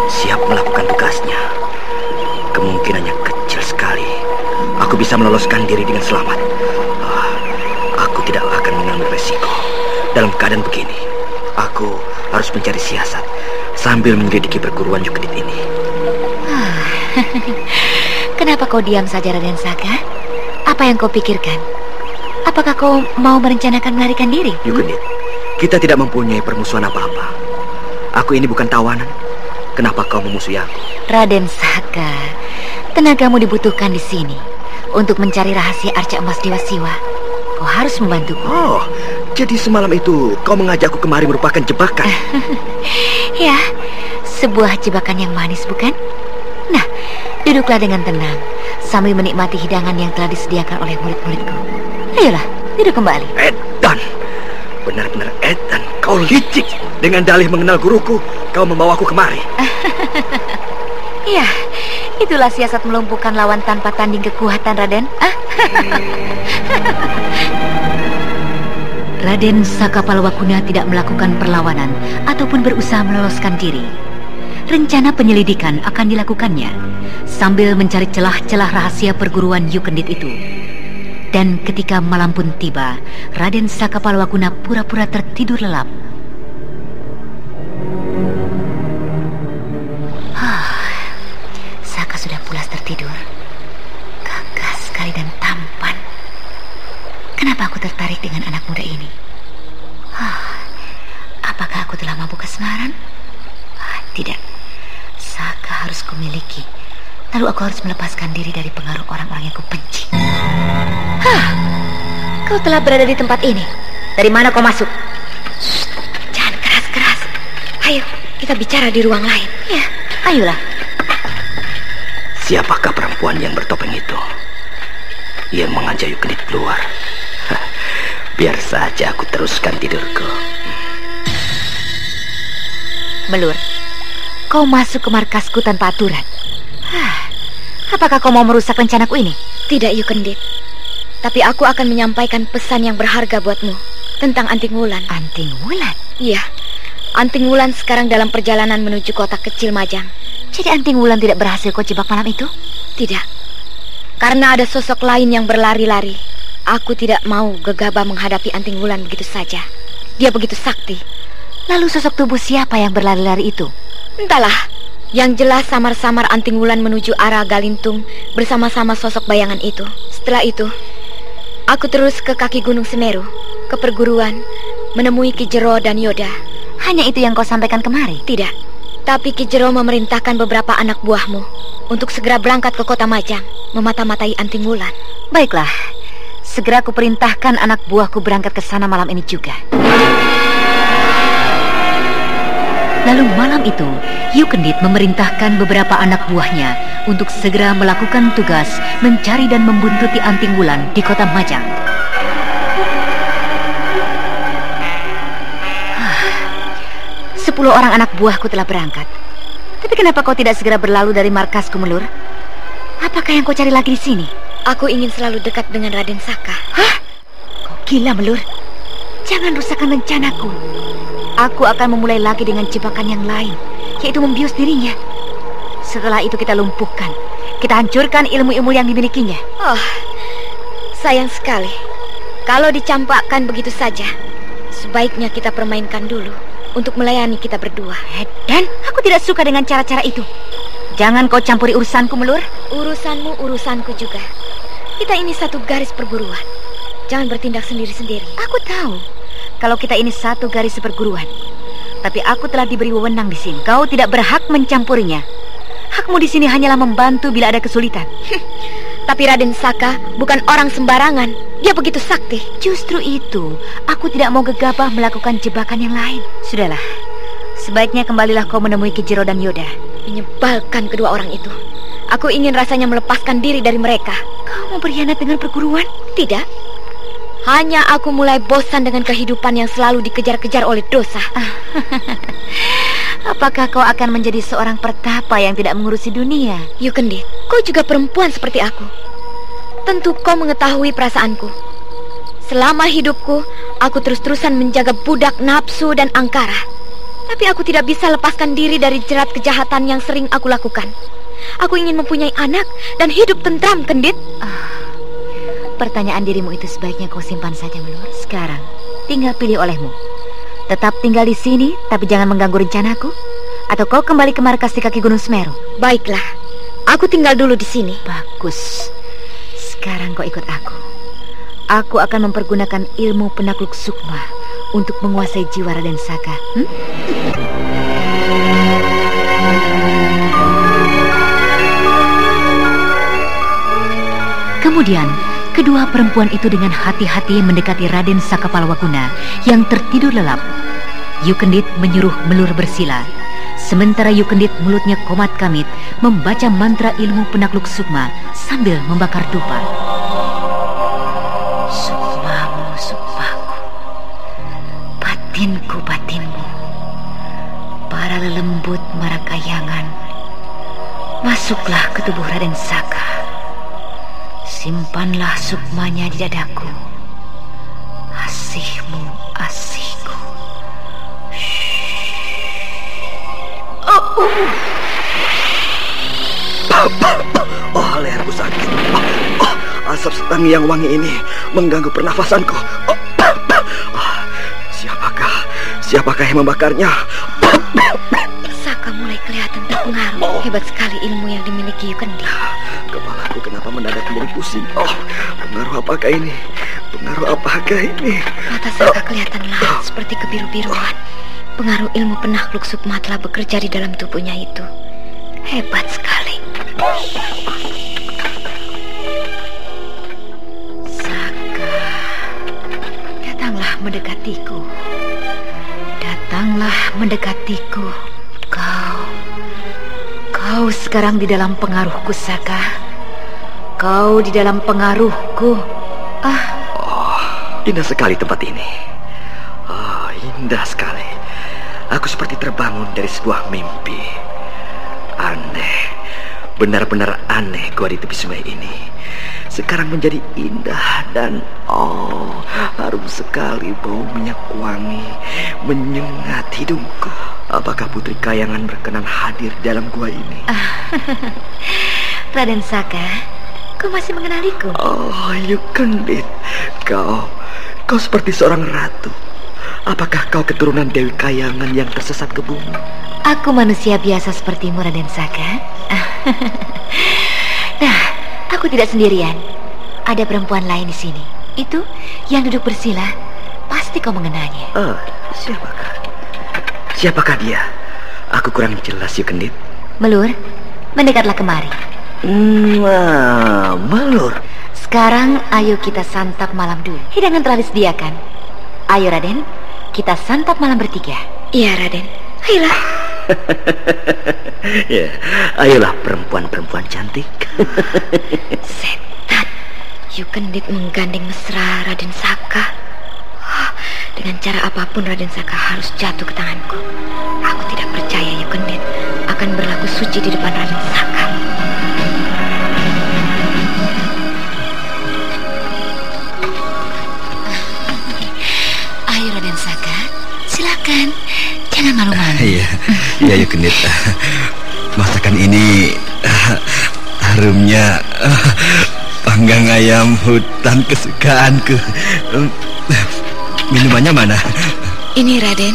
[SPEAKER 8] siap melakukan tugasnya. Kemungkinannya kecil sekali aku bisa meloloskan diri dengan selamat. Aku tidak akan mengambil resiko. Dalam keadaan begini, aku harus mencari siasat sambil menyelidiki perguruan Yukendit ini.
[SPEAKER 1] Kenapa kau diam saja, Raden Saka? Apa yang kau pikirkan? Apakah kau mau merencanakan melarikan diri?
[SPEAKER 8] Yukendit, kita tidak mempunyai permusuhan apa-apa. Aku ini bukan tawanan. Kenapa kau memusuhi aku?
[SPEAKER 1] Raden Saka, tenagamu dibutuhkan di sini untuk mencari rahasia Arca Emas Dewa Siwa. Kau harus membantuku.
[SPEAKER 8] Oh, jadi semalam itu kau mengajakku kemari merupakan jebakan.
[SPEAKER 1] Ya, sebuah jebakan yang manis, bukan? Nah, duduklah dengan tenang sambil menikmati hidangan yang telah disediakan oleh murid-muridku. Ayolah, duduk kembali.
[SPEAKER 8] Edan, benar-benar edan. Kau licik. Dengan dalih mengenal guruku, kau membawaku kemari.
[SPEAKER 1] Ya, itulah siasat melumpuhkan lawan tanpa tanding kekuatan, Raden. Raden Sakapalwakuna tidak melakukan perlawanan ataupun berusaha meloloskan diri. Rencana penyelidikan akan dilakukannya sambil mencari celah-celah rahasia perguruan Yukendit itu. Dan ketika malam pun tiba, Raden Sakapalwakuna pura-pura tertidur lelap. Saka sudah pulas tertidur. Gagah sekali dan tampan. Kenapa aku tertarik dengan anak muda ini? Apakah aku telah mabuk kasmaran? Tidak. Saka harus kumiliki. Lalu aku harus melepaskan diri dari pengaruh orang-orang yang kubenci. Kau telah berada di tempat ini. Dari mana kau masuk? Shh, jangan keras-keras. Ayo, kita bicara di ruang lain. Ya, ayolah.
[SPEAKER 2] Siapakah perempuan yang bertopeng itu? Yang mengajak Yukendit keluar. Biar saja aku teruskan tidurku.
[SPEAKER 1] Melur, kau masuk ke markasku tanpa aturan. Apakah kau mau merusak rencanaku ini?
[SPEAKER 4] Tidak, Yukendit. Tapi aku akan menyampaikan pesan yang berharga buatmu tentang Anting Wulan.
[SPEAKER 1] Anting Wulan?
[SPEAKER 4] Iya, Anting Wulan sekarang dalam perjalanan menuju kota kecil Majang.
[SPEAKER 1] Jadi Anting Wulan tidak berhasil kau jebak malam itu?
[SPEAKER 4] Tidak. Karena ada sosok lain yang berlari-lari. Aku tidak mau gegabah menghadapi Anting Wulan begitu saja. Dia begitu sakti.
[SPEAKER 1] Lalu sosok tubuh siapa yang berlari-lari itu?
[SPEAKER 4] Entahlah. Yang jelas samar-samar Anting Wulan menuju arah Galintung bersama-sama sosok bayangan itu. Setelah itu, aku terus ke kaki Gunung Semeru, ke perguruan, menemui Ki Jero dan Yoda.
[SPEAKER 1] Hanya itu yang kau sampaikan kemari?
[SPEAKER 4] Tidak. Tapi Ki Jero memerintahkan beberapa anak buahmu untuk segera berangkat ke kota Majang, memata-matai Anting Wulan.
[SPEAKER 1] Baiklah. Segera aku perintahkan anak buahku berangkat ke sana malam ini juga. Lalu malam itu, Yukendit memerintahkan beberapa anak buahnya untuk segera melakukan tugas mencari dan membuntuti Anting Wulan di kota Majang. 10 orang anak buahku telah berangkat. Tapi kenapa kau tidak segera berlalu dari markasku, Melur? Apakah yang kau cari lagi di sini?
[SPEAKER 4] Aku ingin selalu dekat dengan Raden Saka.
[SPEAKER 1] Kau gila, Melur. Jangan rusakkan rencanaku. Aku akan memulai lagi dengan jebakan yang lain, yaitu membius dirinya. Setelah itu kita lumpuhkan. Kita hancurkan ilmu-ilmu yang dimilikinya.
[SPEAKER 4] Sayang sekali. Kalau dicampakkan begitu saja, sebaiknya kita permainkan dulu untuk melayani kita berdua.
[SPEAKER 1] Dan aku tidak suka dengan cara-cara itu. Jangan kau campuri urusanku, Melur.
[SPEAKER 4] Urusanmu, urusanku juga. Kita ini satu garis perguruan. Jangan bertindak sendiri-sendiri.
[SPEAKER 1] Aku tahu kalau kita ini satu garis perguruan. Tapi aku telah diberi wewenang di sini. Kau tidak berhak mencampurinya. Hakmu di sini hanyalah membantu bila ada kesulitan.
[SPEAKER 4] Tapi Raden Saka bukan orang sembarangan. Dia begitu sakti.
[SPEAKER 1] Justru itu, aku tidak mau gegabah melakukan jebakan yang lain. Sudahlah, sebaiknya kembalilah kau menemui Ki Jero dan Yoda.
[SPEAKER 4] Menyebalkan kedua orang itu. Aku ingin rasanya melepaskan diri dari mereka.
[SPEAKER 1] Kau mau berkhianat dengan perguruan?
[SPEAKER 4] Tidak. Hanya aku mulai bosan dengan kehidupan yang selalu dikejar-kejar oleh dosa.
[SPEAKER 1] Apakah kau akan menjadi seorang pertapa yang tidak mengurusi dunia?
[SPEAKER 4] Yukendit, kau juga perempuan seperti aku. Tentu kau mengetahui perasaanku. Selama hidupku, aku terus-terusan menjaga budak nafsu dan angkara. Tapi aku tidak bisa lepaskan diri dari jerat kejahatan yang sering aku lakukan. Aku ingin mempunyai anak dan hidup tentram, Kendit.
[SPEAKER 1] Pertanyaan dirimu itu sebaiknya kau simpan saja, Melur. Sekarang, tinggal pilih olehmu. Tetap tinggal di sini, tapi jangan mengganggu rencanaku. Atau kau kembali ke markas di kaki Gunung Semeru.
[SPEAKER 4] Baiklah, aku tinggal dulu di sini.
[SPEAKER 1] Bagus. Sekarang kau ikut aku. Aku akan mempergunakan ilmu penakluk sukma untuk menguasai jiwa Raden Saka. Kemudian, kedua perempuan itu dengan hati-hati mendekati Raden Sakapalwakuna yang tertidur lelap. Yukendit menyuruh Melur bersila. Sementara Yukendit mulutnya komat kamit membaca mantra ilmu penakluk sukma sambil membakar dupa. Sukmamu sukmaku, batinku batinmu, para lelembut marakayangan, masuklah ke tubuh Raden Saka. Simpanlah sukmanya di dadaku. Asihmu, asihku.
[SPEAKER 8] Oh, leherku sakit. Asap setangi yang wangi ini mengganggu pernafasanku. Siapakah yang membakarnya?
[SPEAKER 4] Saka mulai kelihatan terpengaruh. Hebat sekali ilmu yang dimiliki Yukendi.
[SPEAKER 8] Kepalaku kenapa mendadak menjadi pusing? Pengaruh apakah ini?
[SPEAKER 4] Mata Saka kelihatan lahat seperti kebiru-biruan. Pengaruh ilmu penakluk sukma telah bekerja di dalam tubuhnya itu. Hebat sekali.
[SPEAKER 1] Saka, datanglah mendekatiku. Kau sekarang di dalam pengaruhku, Saka. Kau di dalam pengaruhku.
[SPEAKER 8] Indah sekali tempat ini. Indah sekali. Aku seperti terbangun dari sebuah mimpi. Aneh, benar-benar aneh gua di tepi sungai ini. Sekarang menjadi indah dan harum sekali bau minyak wangi menyengat hidungku. Apakah Putri Kayangan berkenan hadir dalam gua ini?
[SPEAKER 4] Raden Saka, kau masih mengenaliku?
[SPEAKER 8] Yukendit, kau seperti seorang ratu. Apakah kau keturunan Dewi Kayangan yang tersesat ke bumi?
[SPEAKER 4] Aku manusia biasa sepertimu, Raden Saka. Nah, aku tidak sendirian. Ada perempuan lain di sini. Itu yang duduk bersila. Pasti kau mengenalnya.
[SPEAKER 8] Siapakah dia? Aku kurang jelas, Yukendit.
[SPEAKER 4] Melur, mendekatlah kemari.
[SPEAKER 8] Melur.
[SPEAKER 4] Sekarang ayo kita santap malam dulu. Hidangan telah disediakan. Ayo Raden, kita santap malam bertiga. Iya Raden, ayolah.
[SPEAKER 8] Ya, ayolah perempuan-perempuan cantik.
[SPEAKER 4] Setan, Yukendit menggandeng mesra Raden Saka. Dengan cara apapun Raden Saka harus jatuh ke tanganku. Aku tidak percaya Yukendit akan berlaku suci di depan Raden Saka.
[SPEAKER 1] Ayo Raden Saka, silakan. Jangan malu-malu.
[SPEAKER 2] Iya Yukendit. Masakan ini harumnya panggang ayam hutan kesukaanku. Minumannya mana?
[SPEAKER 4] Ini Raden.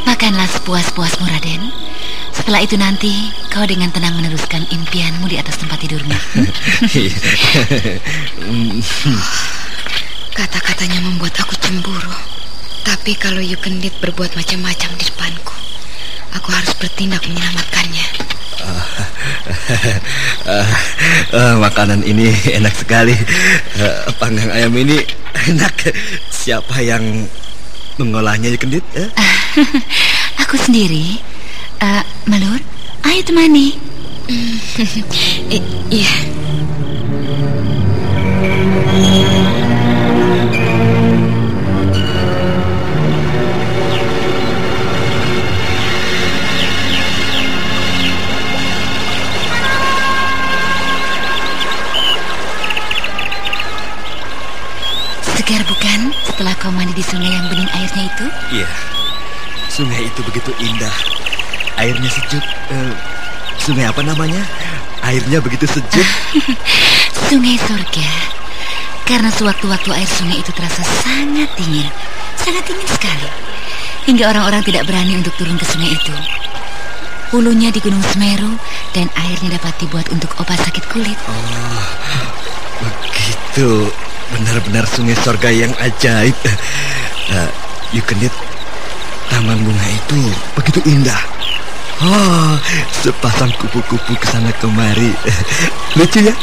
[SPEAKER 1] Makanlah sepuas-puasmu Raden. Setelah itu nanti kau dengan tenang meneruskan impianmu di atas tempat tidurmu.
[SPEAKER 4] Kata-katanya membuat aku cemburu. Tapi kalau Yukendit berbuat macam-macam di depanku, aku harus bertindak menyelamatkannya.
[SPEAKER 2] Makanan ini enak sekali. Panggang ayam ini enak. Siapa yang mengolahnya, Yukendit?
[SPEAKER 1] Aku sendiri. Melur, ayo temani.
[SPEAKER 4] Iya.
[SPEAKER 1] Segar bukan setelah kau mandi di sungai yang bening airnya itu?
[SPEAKER 2] Iya, sungai itu begitu indah. Airnya sejuk. Sungai apa namanya? Airnya begitu sejuk.
[SPEAKER 1] Sungai surga. Karena sewaktu-waktu air sungai itu terasa sangat dingin sekali. Hingga orang-orang tidak berani untuk turun ke sungai itu. Hulunya di Gunung Semeru dan airnya dapat dibuat untuk obat sakit kulit.
[SPEAKER 2] Begitu. Benar-benar sungai surga yang ajaib. Yukendit, taman bunga itu begitu indah. Sepasang kupu-kupu kesana kemari. Lucu ya?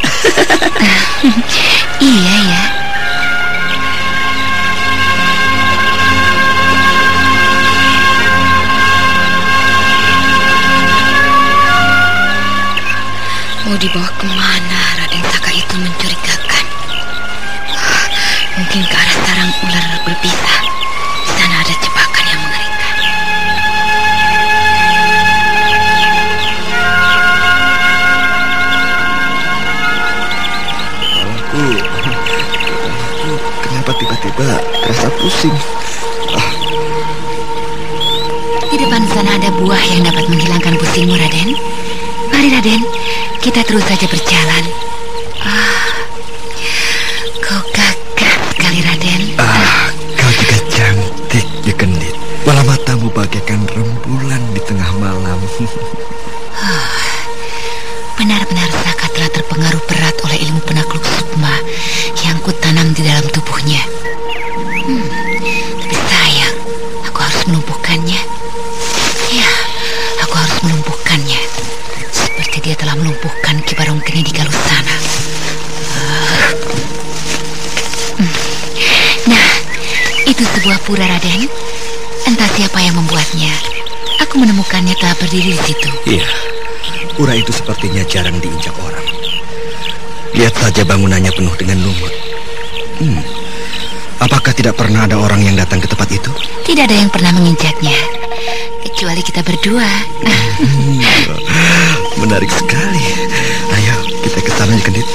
[SPEAKER 1] Iya ya.
[SPEAKER 4] Mau dibawa kemana Raden Saka itu mencurigakan? Mungkin ke arah sarang ular berbisa. Di sana ada jebakan yang mengerikan.
[SPEAKER 8] pusing.
[SPEAKER 1] Di depan sana ada buah yang dapat menghilangkan pusingmu, Raden. Mari, Raden, kita terus saja berjalan. Kau gagah sekali, Raden.
[SPEAKER 8] Kau juga cantik, Yukendit. Bola matamu bagaikan rembulan di tengah malam.
[SPEAKER 1] Benar-benar Saka telah terpengaruh berat oleh ilmu penakluk sukma yang kutanam di dalam tubuhnya. Tapi sayang, aku harus melumpuhkannya. Ya, aku harus melumpuhkannya. Seperti dia telah melumpuhkan Ki Barong Geni di Galusana. Nah, itu sebuah pura, Raden. Entah siapa yang membuatnya. Aku menemukannya telah berdiri di situ.
[SPEAKER 8] Iya, pura itu sepertinya jarang diinjak orang. Lihat saja bangunannya penuh dengan lumut. Apakah tidak pernah ada orang yang datang ke tempat itu?
[SPEAKER 1] Tidak ada yang pernah menginjaknya, kecuali kita berdua.
[SPEAKER 8] Menarik sekali. Ayo, kita ke sana, Yukendit.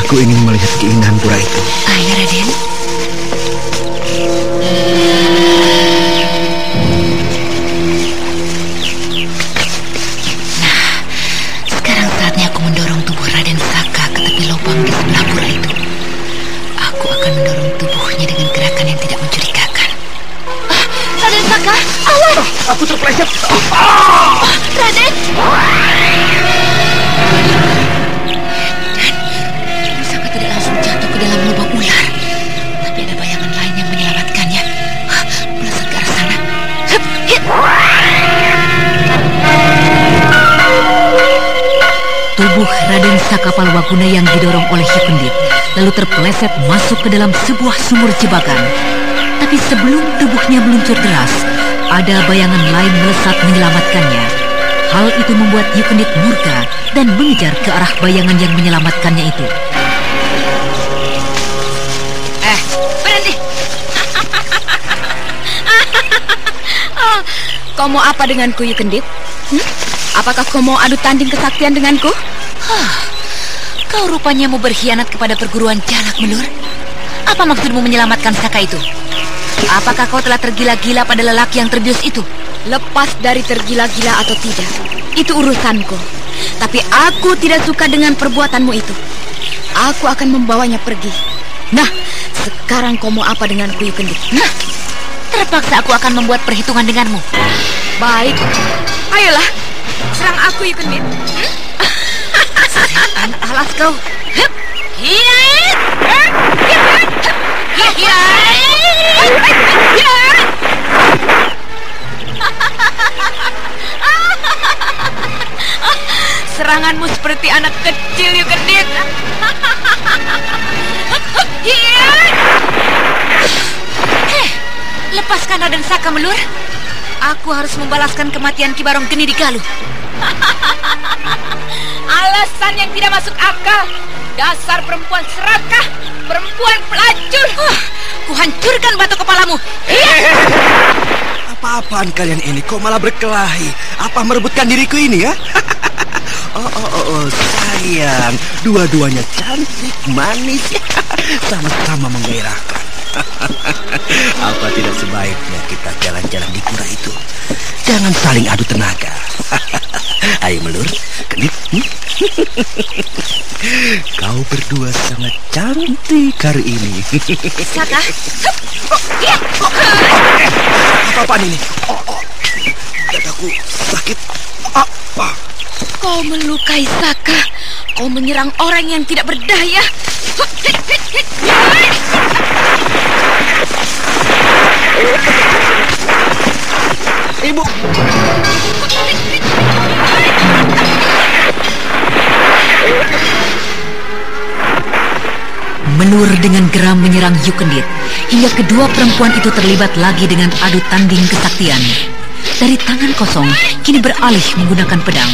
[SPEAKER 8] Aku ingin melihat keindahan pura itu.
[SPEAKER 1] Ayo, Raden. Nah, sekarang saatnya aku mendorong tubuh Raden Saka ke tepi lubang di sebelah pura itu. Aku akan mendorong tubuhnya dengan gerakan yang tidak mencurigakan.
[SPEAKER 10] Raden Saka, awas!
[SPEAKER 5] Aku terpleset.
[SPEAKER 10] Raden!
[SPEAKER 1] Dan Saka tidak langsung jatuh ke dalam lubang ular. Tapi ada bayangan lain yang menyelamatkannya. Melesat ke arah sana. Tubuh Raden Saka Palwaguna yang didorong oleh Yukendit lalu terpeleset masuk ke dalam sebuah sumur jebakan. Tapi sebelum tubuhnya meluncur deras, ada bayangan lain melesat menyelamatkannya. Hal itu membuat Yukendit murka dan mengejar ke arah bayangan yang menyelamatkannya itu.
[SPEAKER 10] Berhenti! Kau mau apa denganku, Yukendit? Apakah kau mau adu tanding kesaktian denganku?
[SPEAKER 1] Kau rupanya mau berkhianat kepada perguruan Jalak, Melur. Apa maksudmu menyelamatkan Saka itu? Apakah kau telah tergila-gila pada lelaki yang terbius itu?
[SPEAKER 10] Lepas dari tergila-gila atau tidak, itu urusanku. Tapi aku tidak suka dengan perbuatanmu itu. Aku akan membawanya pergi. Nah, sekarang kau mau apa denganku, Yukendit?
[SPEAKER 1] Terpaksa aku akan membuat perhitungan denganmu.
[SPEAKER 10] Baik, ayolah, serang aku, Yukendit.
[SPEAKER 1] Alas kau.
[SPEAKER 10] Seranganmu seperti anak kecil, Yukendit.
[SPEAKER 1] Lepaskan Raden Saka, Melur. Aku harus membalaskan kematian Ki Barong Geni di Galuh.
[SPEAKER 10] Alasan yang tidak masuk akal. Dasar perempuan serakah, perempuan pelacur.
[SPEAKER 1] Kuhancurkan batu kepalamu.
[SPEAKER 8] Apa-apaan kalian ini? Kok malah berkelahi? Apa merebutkan diriku ini, ya? Sayang, dua-duanya cantik, manis, sama-sama menggairahkan. Apa tidak sebaiknya kita jalan-jalan di pura itu? Jangan saling adu tenaga. Ayo, Melur, Kendit. Kau berdua sangat cantik hari ini.
[SPEAKER 10] Saka.
[SPEAKER 8] Apa-apaan ini? Dadaku sakit.
[SPEAKER 10] Kau melukai Saka. Kau menyerang orang yang tidak berdaya.
[SPEAKER 5] Ibu.
[SPEAKER 1] Melur dengan geram menyerang Yukendit hingga kedua perempuan itu terlibat lagi dengan adu tanding kesaktian. Dari tangan kosong kini beralih menggunakan pedang.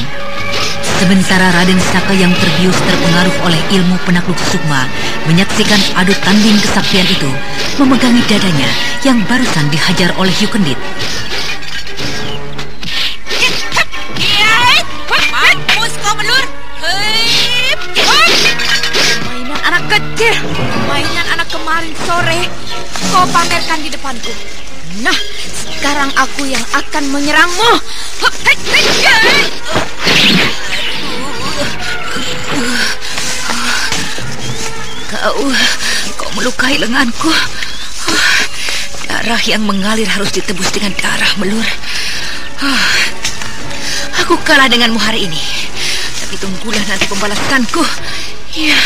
[SPEAKER 1] Sementara Raden Saka yang terbius terpengaruh oleh ilmu penakluk sukma menyaksikan adu tanding kesaktian itu, memegangi dadanya yang barusan dihajar oleh Yukendit.
[SPEAKER 10] Mampus kau, Melur. Mainan anak kecil, mainan anak kemarin sore. Kau kau pamerkan di depanku. Nah, sekarang aku yang akan menyerangmu.
[SPEAKER 1] Kau melukai lenganku. Darah yang mengalir harus ditebus dengan darah, Melur. Aku kalah denganmu hari ini. Tapi tunggulah nanti pembalasanku. Ya,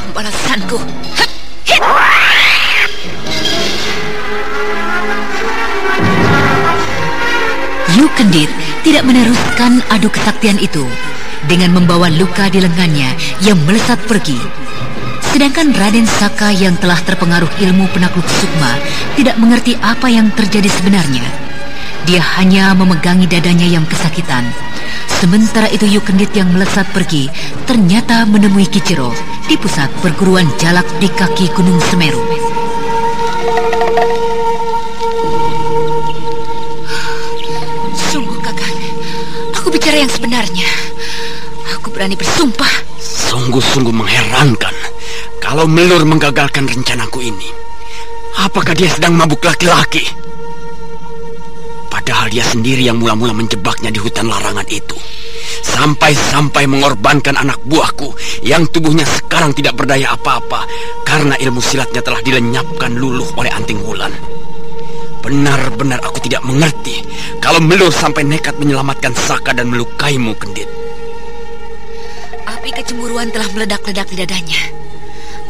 [SPEAKER 1] pembalasanku. Yukendit tidak meneruskan adu kesaktian itu. Dengan membawa luka di lengannya, ia melesat pergi. Sedangkan Raden Saka yang telah terpengaruh ilmu penakluk sukma tidak mengerti apa yang terjadi sebenarnya. Dia hanya memegangi dadanya yang kesakitan. Sementara itu Yukendit yang melesat pergi ternyata menemui Kicero di pusat perguruan jalak di kaki Gunung Semeru. Sungguh Kakang, aku bicara yang sebenarnya. Aku berani bersumpah.
[SPEAKER 3] Sungguh-sungguh mengherankan kalau Melur menggagalkan rencanaku ini. Apakah dia sedang mabuk laki-laki? Padahal dia sendiri yang mula-mula menjebaknya di hutan larangan itu. Sampai-sampai mengorbankan anak buahku yang tubuhnya sekarang tidak berdaya apa-apa karena ilmu silatnya telah dilenyapkan luluh oleh Anting Wulan. Benar-benar aku tidak mengerti kalau Melur sampai nekat menyelamatkan Saka dan melukaimu, Kendit.
[SPEAKER 1] Api kecemburuan telah meledak-ledak di dadanya.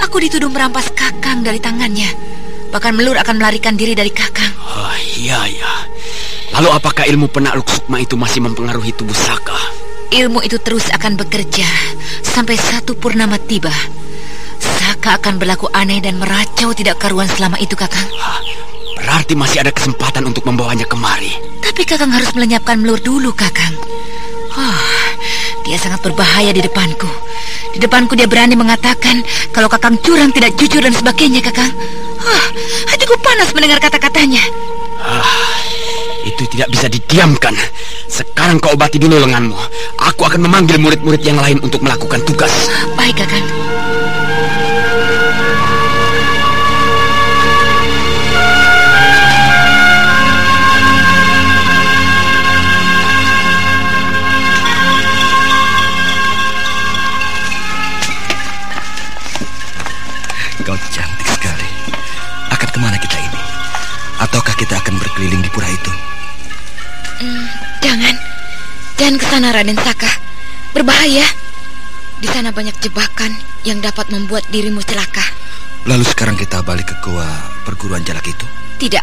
[SPEAKER 1] Aku dituduh merampas Kakang dari tangannya. Bahkan Melur akan melarikan diri dari Kakang.
[SPEAKER 3] Oh, iya. Lalu apakah ilmu penakluk sukma itu masih mempengaruhi tubuh Saka?
[SPEAKER 1] Ilmu itu terus akan bekerja sampai satu purnama tiba. Saka akan berlaku aneh dan meracau tidak karuan selama itu, Kakang.
[SPEAKER 3] Berarti masih ada kesempatan untuk membawanya kemari.
[SPEAKER 1] Tapi Kakang harus melenyapkan Melur dulu, Kakang. Dia sangat berbahaya di depanku. Di depanku dia berani mengatakan kalau Kakang curang, tidak jujur dan sebagainya, Kakang. Hatiku panas mendengar kata-katanya.
[SPEAKER 3] Itu tidak bisa didiamkan. Sekarang kau obati dulu lenganmu. Aku akan memanggil murid-murid yang lain untuk melakukan tugas.
[SPEAKER 1] Baik, Kakang.
[SPEAKER 8] Kau cantik sekali. Akan kemana kita ini? Ataukah kita akan berkeliling di pura itu?
[SPEAKER 10] Jangan ke sana, Raden Saka. Berbahaya. Di sana banyak jebakan yang dapat membuat dirimu celaka.
[SPEAKER 8] Lalu sekarang kita balik ke gua perguruan jalak itu?
[SPEAKER 10] Tidak.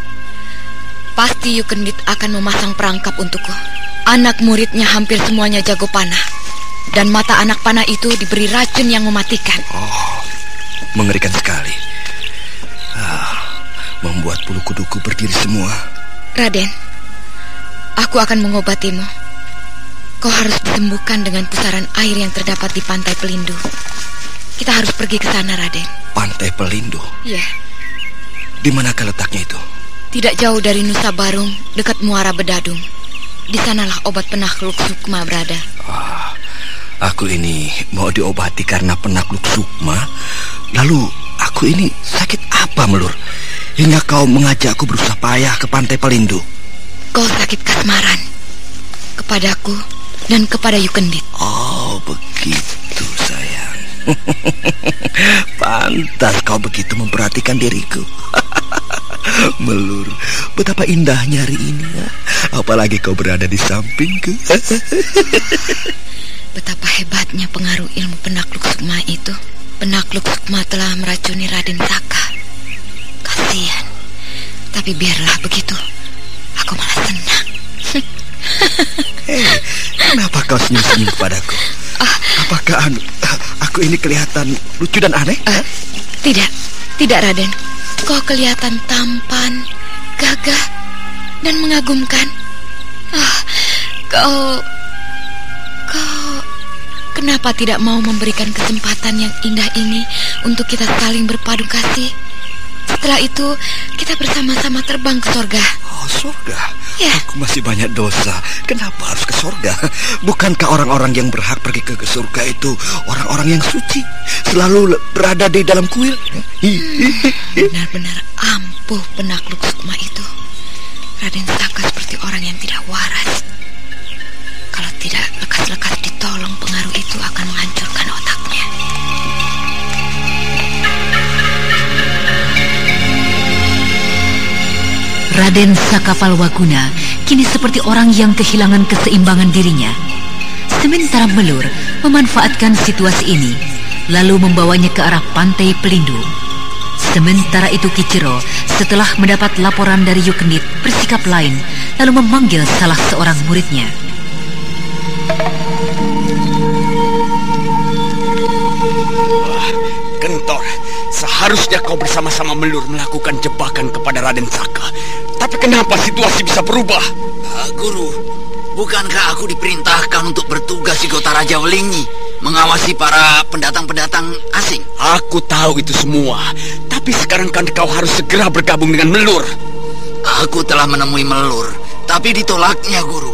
[SPEAKER 10] Pasti Yukendit akan memasang perangkap untukku. Anak muridnya hampir semuanya jago panah. Dan mata anak panah itu diberi racun yang mematikan.
[SPEAKER 8] Mengerikan sekali. Membuat bulu kuduku berdiri semua.
[SPEAKER 10] Raden, aku akan mengobatimu. Kau harus disembuhkan dengan pusaran air yang terdapat di Pantai Pelindu. Kita harus pergi ke sana, Raden.
[SPEAKER 8] Pantai Pelindu?
[SPEAKER 10] Iya.
[SPEAKER 8] Di manakah letaknya itu?
[SPEAKER 10] Tidak jauh dari Nusa Barung, dekat Muara Bedadung. Di sanalah obat penakluk sukma berada.
[SPEAKER 8] Aku ini mau diobati karena penakluk sukma. Lalu aku ini sakit apa, Melur? Hingga kau mengajakku berusaha payah ke Pantai Pelindu.
[SPEAKER 10] Kau sakit kasmaran. Kepadaku dan kepada Yukendit.
[SPEAKER 8] Oh, begitu, sayang. Pantas kau begitu memperhatikan diriku. Melur, betapa indahnya hari ini ya. Apalagi kau berada di sampingku.
[SPEAKER 10] Betapa hebatnya pengaruh ilmu penakluk sukma itu. Penakluk sukma telah meracuni Raden Saka. Kasihan. Tapi biarlah begitu. Aku malah senang.
[SPEAKER 8] Kenapa kau senyum-senyum padaku? Apakah aku ini kelihatan lucu dan aneh?
[SPEAKER 10] Tidak Raden. Kau kelihatan tampan, gagah, dan mengagumkan. Kau kenapa tidak mau memberikan kesempatan yang indah ini untuk kita saling berpadu kasih? Setelah itu kita bersama-sama terbang ke sorga.
[SPEAKER 8] Sorga?
[SPEAKER 10] Ya.
[SPEAKER 8] Aku masih banyak dosa. Kenapa harus ke sorga? Bukankah orang-orang yang berhak pergi ke surga itu orang-orang yang suci, selalu berada di dalam kuil?
[SPEAKER 10] Benar-benar ampun.
[SPEAKER 4] sepuh penakluk sukma itu, Raden Saka seperti orang yang tidak waras. Kalau tidak lekas-lekas ditolong, pengaruh itu akan menghancurkan otaknya.
[SPEAKER 1] Raden Saka Palwaguna kini seperti orang yang kehilangan keseimbangan dirinya. Sementara Melur memanfaatkan situasi ini, lalu membawanya ke arah pantai Pelindu. Sementara itu Kicero setelah mendapat laporan dari Yukendit bersikap lain, lalu memanggil salah seorang muridnya.
[SPEAKER 3] Gentor, seharusnya kau bersama-sama Melur melakukan jebakan kepada Raden Saka. Tapi kenapa situasi bisa berubah?
[SPEAKER 9] Guru, bukankah aku diperintahkan untuk bertugas di kota Raja Welingi, mengawasi para pendatang-pendatang asing?
[SPEAKER 3] Aku tahu itu semua, tapi sekarang kan kau harus segera bergabung dengan Melur.
[SPEAKER 9] Aku telah menemui Melur, tapi ditolaknya, Guru.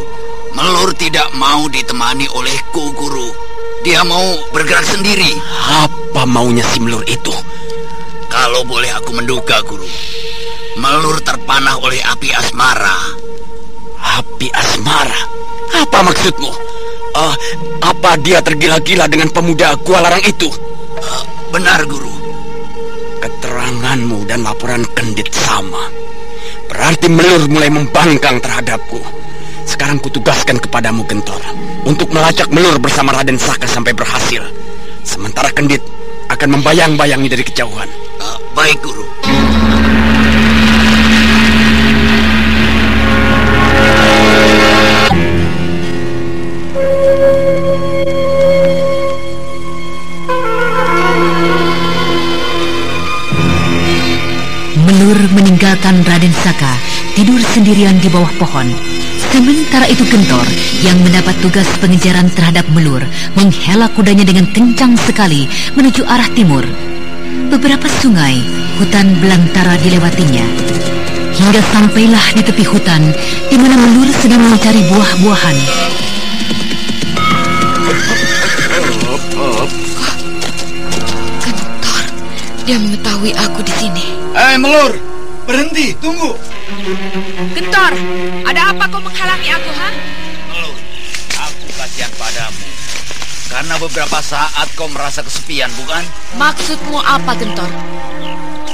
[SPEAKER 9] Melur tidak mau ditemani olehku, Guru. Dia mau bergerak sendiri.
[SPEAKER 3] Apa maunya si Melur itu?
[SPEAKER 9] Kalau boleh aku menduga, Guru, Melur terpanah oleh api asmara.
[SPEAKER 3] Api asmara? Apa maksudmu? Apa dia tergila-gila dengan pemuda Gua Larang itu?
[SPEAKER 9] Benar, Guru.
[SPEAKER 3] Keteranganmu dan laporan Kendit sama. Berarti Melur mulai membangkang terhadapku. Sekarang kutugaskan kepadamu, Gentor, untuk melacak Melur bersama Raden Saka sampai berhasil. Sementara Kendit akan membayang-bayangi dari kejauhan.
[SPEAKER 9] Baik, Guru.
[SPEAKER 1] Melur meninggalkan Raden Saka tidur sendirian di bawah pohon. Sementara itu Gentor yang mendapat tugas pengejaran terhadap Melur menghela kudanya dengan kencang sekali menuju arah timur. Beberapa sungai, hutan belantara dilewatinya. Hingga sampailah di tepi hutan di mana Melur sedang mencari buah-buahan.
[SPEAKER 4] Gentor, dia mengetahui aku di sini.
[SPEAKER 7] Melur, berhenti, tunggu.
[SPEAKER 10] Gentor, ada apa kau menghalangi aku, ha?
[SPEAKER 9] Melur, aku kasihan padamu. Karena beberapa saat kau merasa kesepian, bukan?
[SPEAKER 10] Maksudmu apa, Gentor?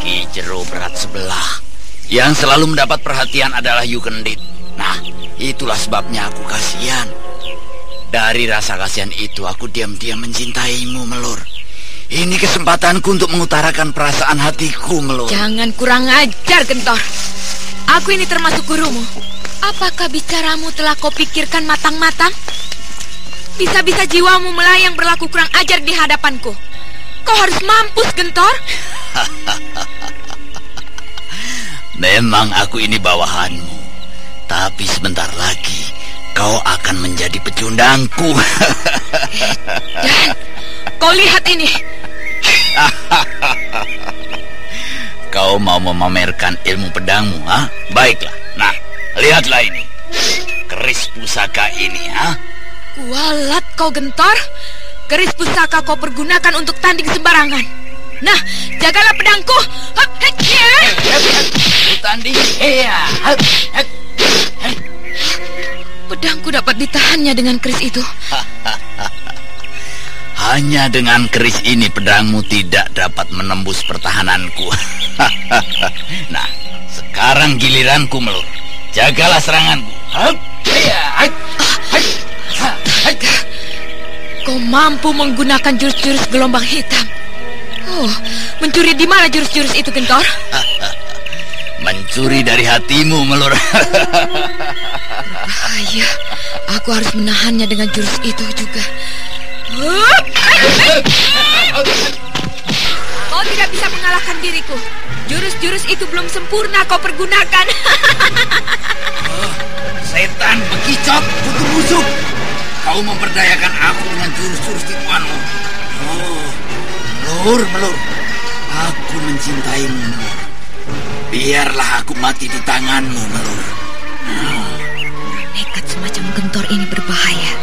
[SPEAKER 9] Kicero berat sebelah. Yang selalu mendapat perhatian adalah Yukendit. Nah, itulah sebabnya aku kasihan. Dari rasa kasihan itu, aku diam-diam mencintaimu, Melur. Ini kesempatanku untuk mengutarakan perasaan hatiku, Melur.
[SPEAKER 10] Jangan kurang ajar, Gentor. Aku ini termasuk gurumu. Apakah bicaramu telah kau pikirkan matang-matang? Bisa-bisa jiwamu melayang berlaku kurang ajar di hadapanku. Kau harus mampus, Gentor.
[SPEAKER 9] Memang aku ini bawahanmu. Tapi sebentar lagi kau akan menjadi pecundangku.
[SPEAKER 10] Dan kau lihat ini.
[SPEAKER 9] Kau mau memamerkan ilmu pedangmu, ha? Baiklah. Nah, lihatlah ini. Keris pusaka ini, ha?
[SPEAKER 10] Kualat kau, Gentor. Keris pusaka kau pergunakan untuk tanding sembarangan. Nah, jagalah pedangku.
[SPEAKER 9] Tanding.
[SPEAKER 10] Pedangku dapat ditahannya dengan keris itu.
[SPEAKER 9] Hanya dengan keris ini pedangmu tidak dapat menembus pertahananku. Nah, sekarang giliranku, Melur. Jagalah seranganku.
[SPEAKER 10] Kau mampu menggunakan jurus-jurus gelombang hitam. Oh, mencuri di mana jurus-jurus itu, Gentor?
[SPEAKER 9] Mencuri dari hatimu, Melur.
[SPEAKER 10] Berbahaya. Aku harus menahannya dengan jurus itu juga. Kau tidak bisa mengalahkan diriku. Jurus-jurus itu belum sempurna kau pergunakan.
[SPEAKER 9] Setan bekicot, kutu busuk. Kau memperdayakan aku dengan jurus-jurus tipuanmu. Melur. Aku mencintaimu, Melur. Biarlah aku mati di tanganmu, Melur.
[SPEAKER 4] Nekat semacam Gentor ini berbahaya.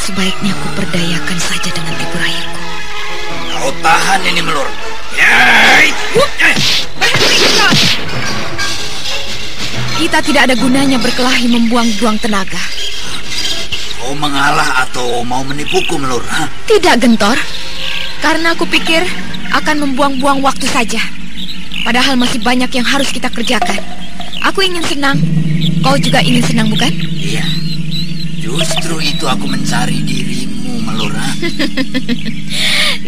[SPEAKER 4] Sebaiknya aku perdayakan saja dengan tipu rayaku.
[SPEAKER 9] Kau tahan ini, Melur.
[SPEAKER 10] Berhenti, Gentor. Kita tidak ada gunanya berkelahi membuang-buang tenaga.
[SPEAKER 9] Kau mengalah atau mau menipuku, Melur?
[SPEAKER 10] Tidak, Gentor. Karena aku pikir akan membuang-buang waktu saja. Padahal masih banyak yang harus kita kerjakan. Aku ingin senang. Kau juga ingin senang, bukan?
[SPEAKER 9] Iya. Justru itu aku mencari dirimu, Melur.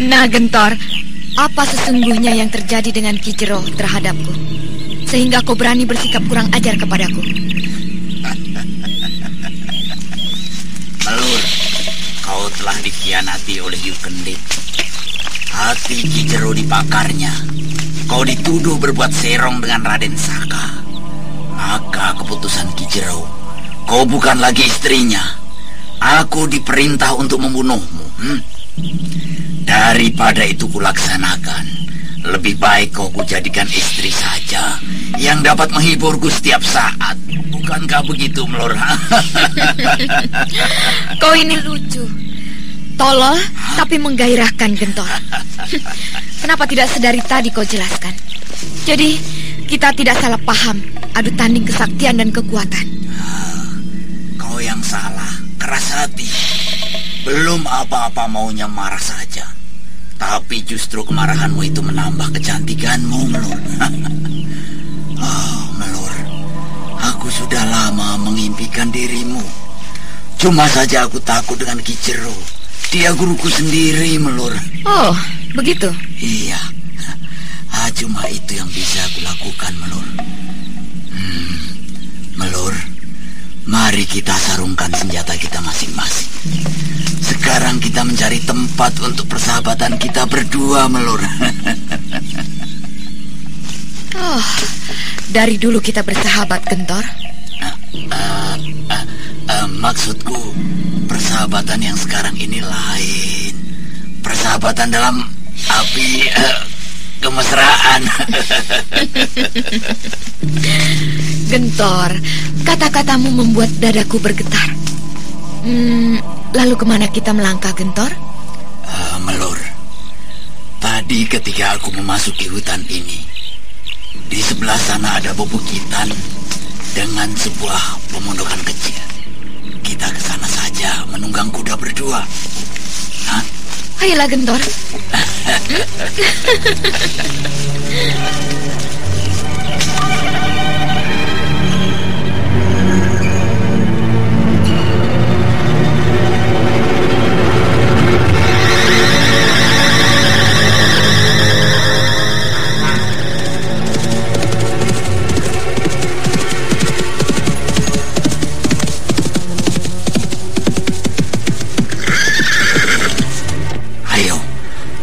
[SPEAKER 10] Nah, Gentor, apa sesungguhnya yang terjadi dengan Ki Jero terhadapku, sehingga kau berani bersikap kurang ajar kepadaku?
[SPEAKER 9] Melur, kau telah dikhianati oleh Yukendit. Hati Ki Jero dibakarnya. Kau dituduh berbuat serong dengan Raden Saka. Maka keputusan Ki Jero, kau bukan lagi istrinya. Aku diperintah untuk membunuhmu. Daripada itu kulaksanakan, lebih baik kau kujadikan istri saja yang dapat menghiburku setiap saat. Bukankah begitu, Melur?
[SPEAKER 10] Kau ini lucu. Tolol, tapi menggairahkan, Gentor. Kenapa tidak sedari tadi kau jelaskan? Jadi, kita tidak salah paham, adu tanding kesaktian dan kekuatan.
[SPEAKER 9] Kau yang salah, keras hati. Belum apa-apa maunya marah saja. Tapi justru kemarahanmu itu menambah kecantikanmu, Melur. Oh, Melur, aku sudah lama mengimpikan dirimu. Cuma saja aku takut dengan Ki Jero. Dia guruku sendiri, Melur.
[SPEAKER 10] Oh, begitu?
[SPEAKER 9] Iya. Cuma itu yang bisa aku lakukan, Melur. Melur, mari kita sarungkan senjata kita masing-masing. Sekarang kita mencari tempat untuk persahabatan kita berdua, Melur.
[SPEAKER 10] Oh, dari dulu kita bersahabat, Gentor.
[SPEAKER 9] Maksudku, persahabatan yang sekarang ini lain. Persahabatan dalam api kemesraan.
[SPEAKER 10] Gentor, kata-katamu membuat dadaku bergetar. Lalu kemana kita melangkah, Gentor?
[SPEAKER 9] Melur, tadi ketika aku memasuki hutan ini, di sebelah sana ada bebukitan dengan sebuah pemondokan kecil. Kita ke sana saja menunggang kuda berdua. Hah?
[SPEAKER 10] Ayolah, Gentor.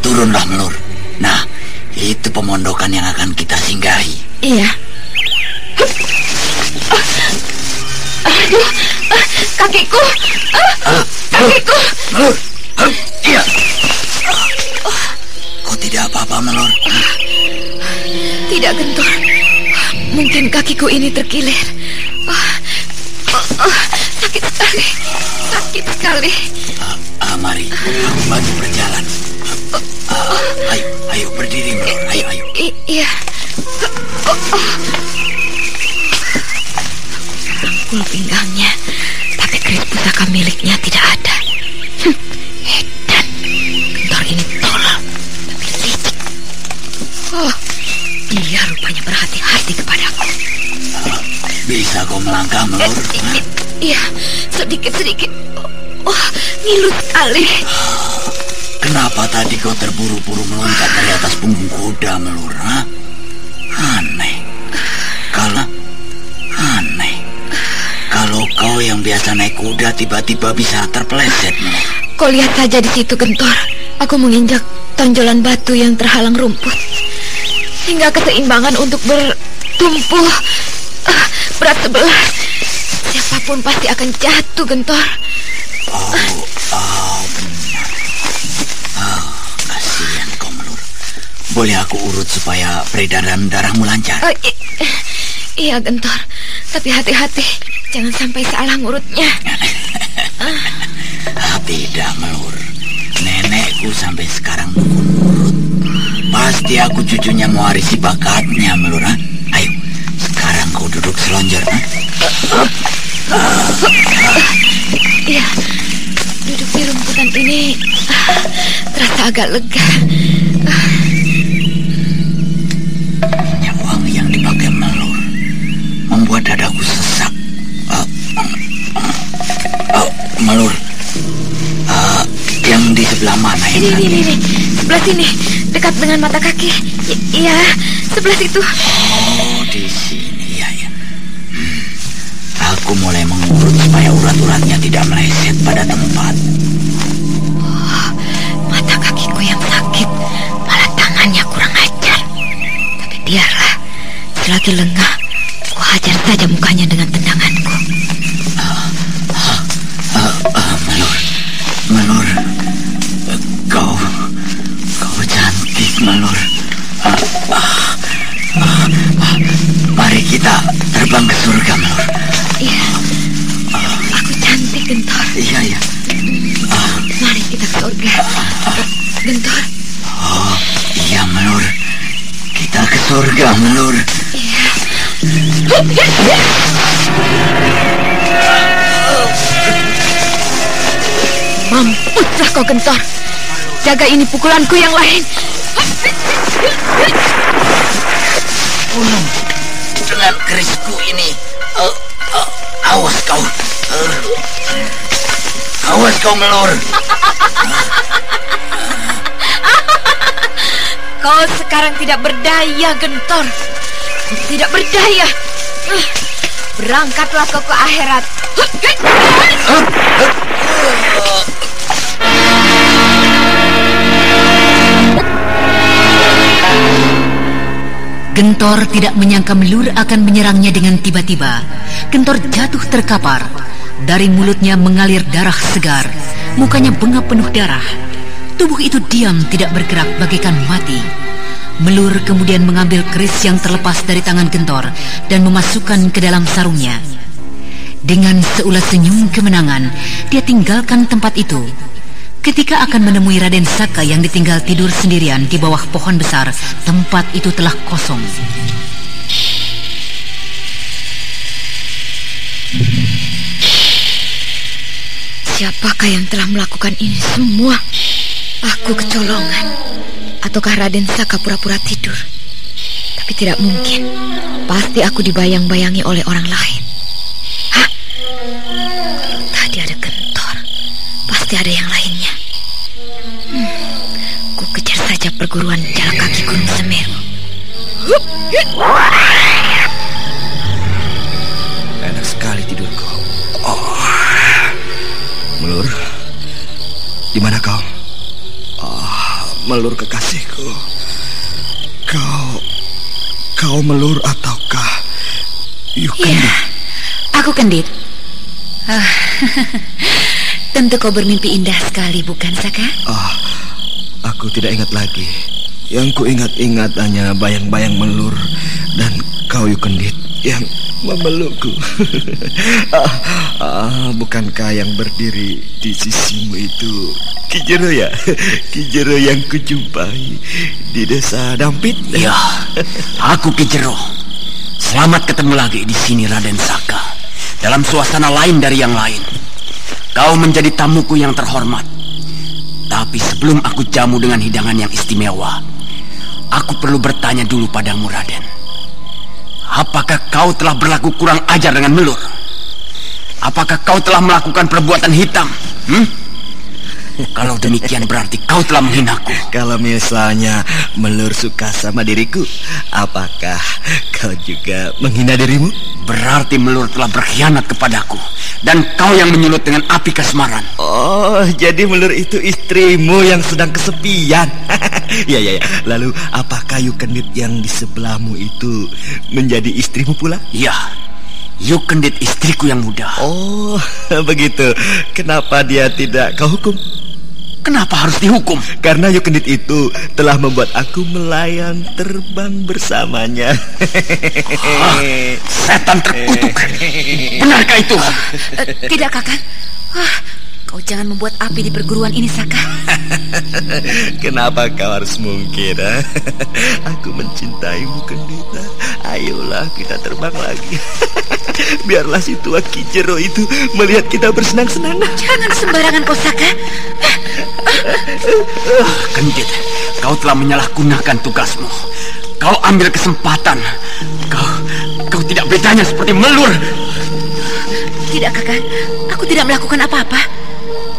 [SPEAKER 9] Turunlah, Melur. Nah, itu pemondokan yang akan kita singgahi.
[SPEAKER 10] Iya. Aduh, kakiku. Kakiku.
[SPEAKER 9] Melur. Iya. Kau tidak apa-apa, Melur?
[SPEAKER 10] Tidak, Gentor. Mungkin kakiku ini terkilir. Sakit sekali. Sakit sekali.
[SPEAKER 9] Mari, aku bantu berjalan. Ayo berdiri, Melur. Ayo.
[SPEAKER 10] Iya. Rangkul pinggangnya, tapi keris pusaka miliknya tidak ada. Edan, Gentor ini tolol, tapi licik. Oh, dia rupanya berhati-hati kepadaku.
[SPEAKER 9] Bisa kau melangkah, Melur?
[SPEAKER 10] Iya, sedikit-sedikit. Oh, ngilu sekali.
[SPEAKER 9] Kenapa tadi kau terburu-buru meloncat dari atas punggung kuda, Melur? Aneh. Kalau kau yang biasa naik kuda tiba-tiba bisa terpeleset, Melur.
[SPEAKER 10] Kau lihat saja di situ, Gentor. Aku menginjak tonjolan batu yang terhalang rumput. Hingga keseimbangan untuk bertumpuh berat sebelah. Siapapun pasti akan jatuh, Gentor.
[SPEAKER 9] Kasihan kau, Melur. Boleh aku urut supaya peredaran darahmu lancar?
[SPEAKER 10] Iya, Gentor. Tapi hati-hati, jangan sampai salah ngurutnya.
[SPEAKER 9] Tidak, Melur. Nenekku sampai sekarang dukun urut. Pasti aku cucunya mewarisi bakatnya, Melur. Ayo, sekarang kau duduk selonjor.
[SPEAKER 10] Iya, duduk di rumputan ini terasa agak lega.
[SPEAKER 9] Minyak wangi yang dipakai Melur membuat dadaku sesak. Melur, yang di sebelah mana ini?
[SPEAKER 10] Ini, sebelah sini, dekat dengan mata kaki. Iya, sebelah situ.
[SPEAKER 9] Oh, di sini ya. Aku mulai mengurut supaya urat-uratnya tidak meleset pada tempat.
[SPEAKER 10] Oh, mata kakiku yang sakit, malah tangannya kurang ajar. Tapi biarlah, selagi lengah, ku hajar saja mukanya dengan tendanganku.
[SPEAKER 9] Melur, kau cantik, Melur. Mari kita terbang ke surga, Melur.
[SPEAKER 10] Iya, aku cantik, Gentor.
[SPEAKER 9] Iya.
[SPEAKER 10] Mari kita ke surga, Gentor.
[SPEAKER 9] Oh, iya, Melur. Kita ke surga, Melur.
[SPEAKER 10] Iya. Mampuslah kau, Gentor. Jaga ini pukulanku yang lain.
[SPEAKER 9] Gunung, dengan kerisku ini. Awas kau. Awas kau, Melur.
[SPEAKER 10] Kau sekarang tidak berdaya, Gentor. Tidak berdaya. Berangkatlah kau ke akhirat.
[SPEAKER 1] Gentor tidak menyangka Melur akan menyerangnya dengan tiba-tiba. Gentor jatuh terkapar. Dari mulutnya mengalir darah segar. Mukanya bengap penuh darah. Tubuh itu diam tidak bergerak bagaikan mati. Melur kemudian mengambil keris yang terlepas dari tangan Gentor dan memasukkan ke dalam sarungnya. Dengan seulas senyum kemenangan, dia tinggalkan tempat itu. Ketika akan menemui Raden Saka yang ditinggal tidur sendirian di bawah pohon besar, tempat itu telah kosong.
[SPEAKER 10] Siapakah yang telah melakukan ini semua? Aku kecolongan, ataukah Raden Saka pura-pura tidur? Tapi tidak mungkin. Pasti aku dibayang-bayangi oleh orang lain. Hah? Tadi ada Gentor. Pasti ada yang lainnya. Ku kejar saja perguruan jalan kaki Gunung Semeru.
[SPEAKER 8] Enak sekali tidurku. Melur, di mana kau? Melur kekasihku. Kau Melur ataukah Yukendit?
[SPEAKER 1] Iya, aku Kendit. Tentu kau bermimpi indah sekali, bukan, Saka?
[SPEAKER 8] Aku tidak ingat lagi. Yang ku ingat-ingat hanya bayang-bayang Melur dan kau Yukendit yang memelukku. Bukankah yang berdiri di sisimu itu Ki Jero ya? Ki Jero yang kujumpai di desa Dampit?
[SPEAKER 3] Ya, aku Ki Jero. Selamat ketemu lagi di sini, Raden Saka. Dalam suasana lain dari yang lain. Kau menjadi tamuku yang terhormat. Tapi sebelum aku jamu dengan hidangan yang istimewa, aku perlu bertanya dulu padamu, Raden. Apakah kau telah berlaku kurang ajar dengan Melur? Apakah kau telah melakukan perbuatan hitam? Kalau demikian berarti kau telah menghinaku.
[SPEAKER 8] Kalau misalnya Melur suka sama diriku, apakah kau juga menghina dirimu?
[SPEAKER 3] Berarti Melur telah berkhianat kepadaku, dan kau yang menyulut dengan api kasmaran.
[SPEAKER 8] Oh, jadi Melur itu istrimu yang sedang kesepian. Ya. Lalu apakah Yukendit yang di sebelahmu itu menjadi istrimu pula?
[SPEAKER 3] Ya, Yukendit istriku yang muda.
[SPEAKER 8] Oh, begitu. Kenapa dia tidak kau hukum?
[SPEAKER 3] Kenapa harus dihukum?
[SPEAKER 8] Karena Yukendit itu telah membuat aku melayang terbang bersamanya.
[SPEAKER 3] Setan terkutuk. Benarkah itu?
[SPEAKER 1] Tidak, Kakak. Kau jangan membuat api di perguruan ini, Saka.
[SPEAKER 8] Kenapa kau harus mungkir? Aku mencintaimu, Kendita. Ayolah kita terbang lagi. Biarlah si tua Kijero itu melihat kita bersenang-senang.
[SPEAKER 1] Jangan sembarangan kau, Saka.
[SPEAKER 3] Kendit, kau telah menyalahgunakan tugasmu. Kau ambil kesempatan. Kau tidak bedanya seperti melur.
[SPEAKER 1] Tidak, Kakang. Aku tidak melakukan apa-apa.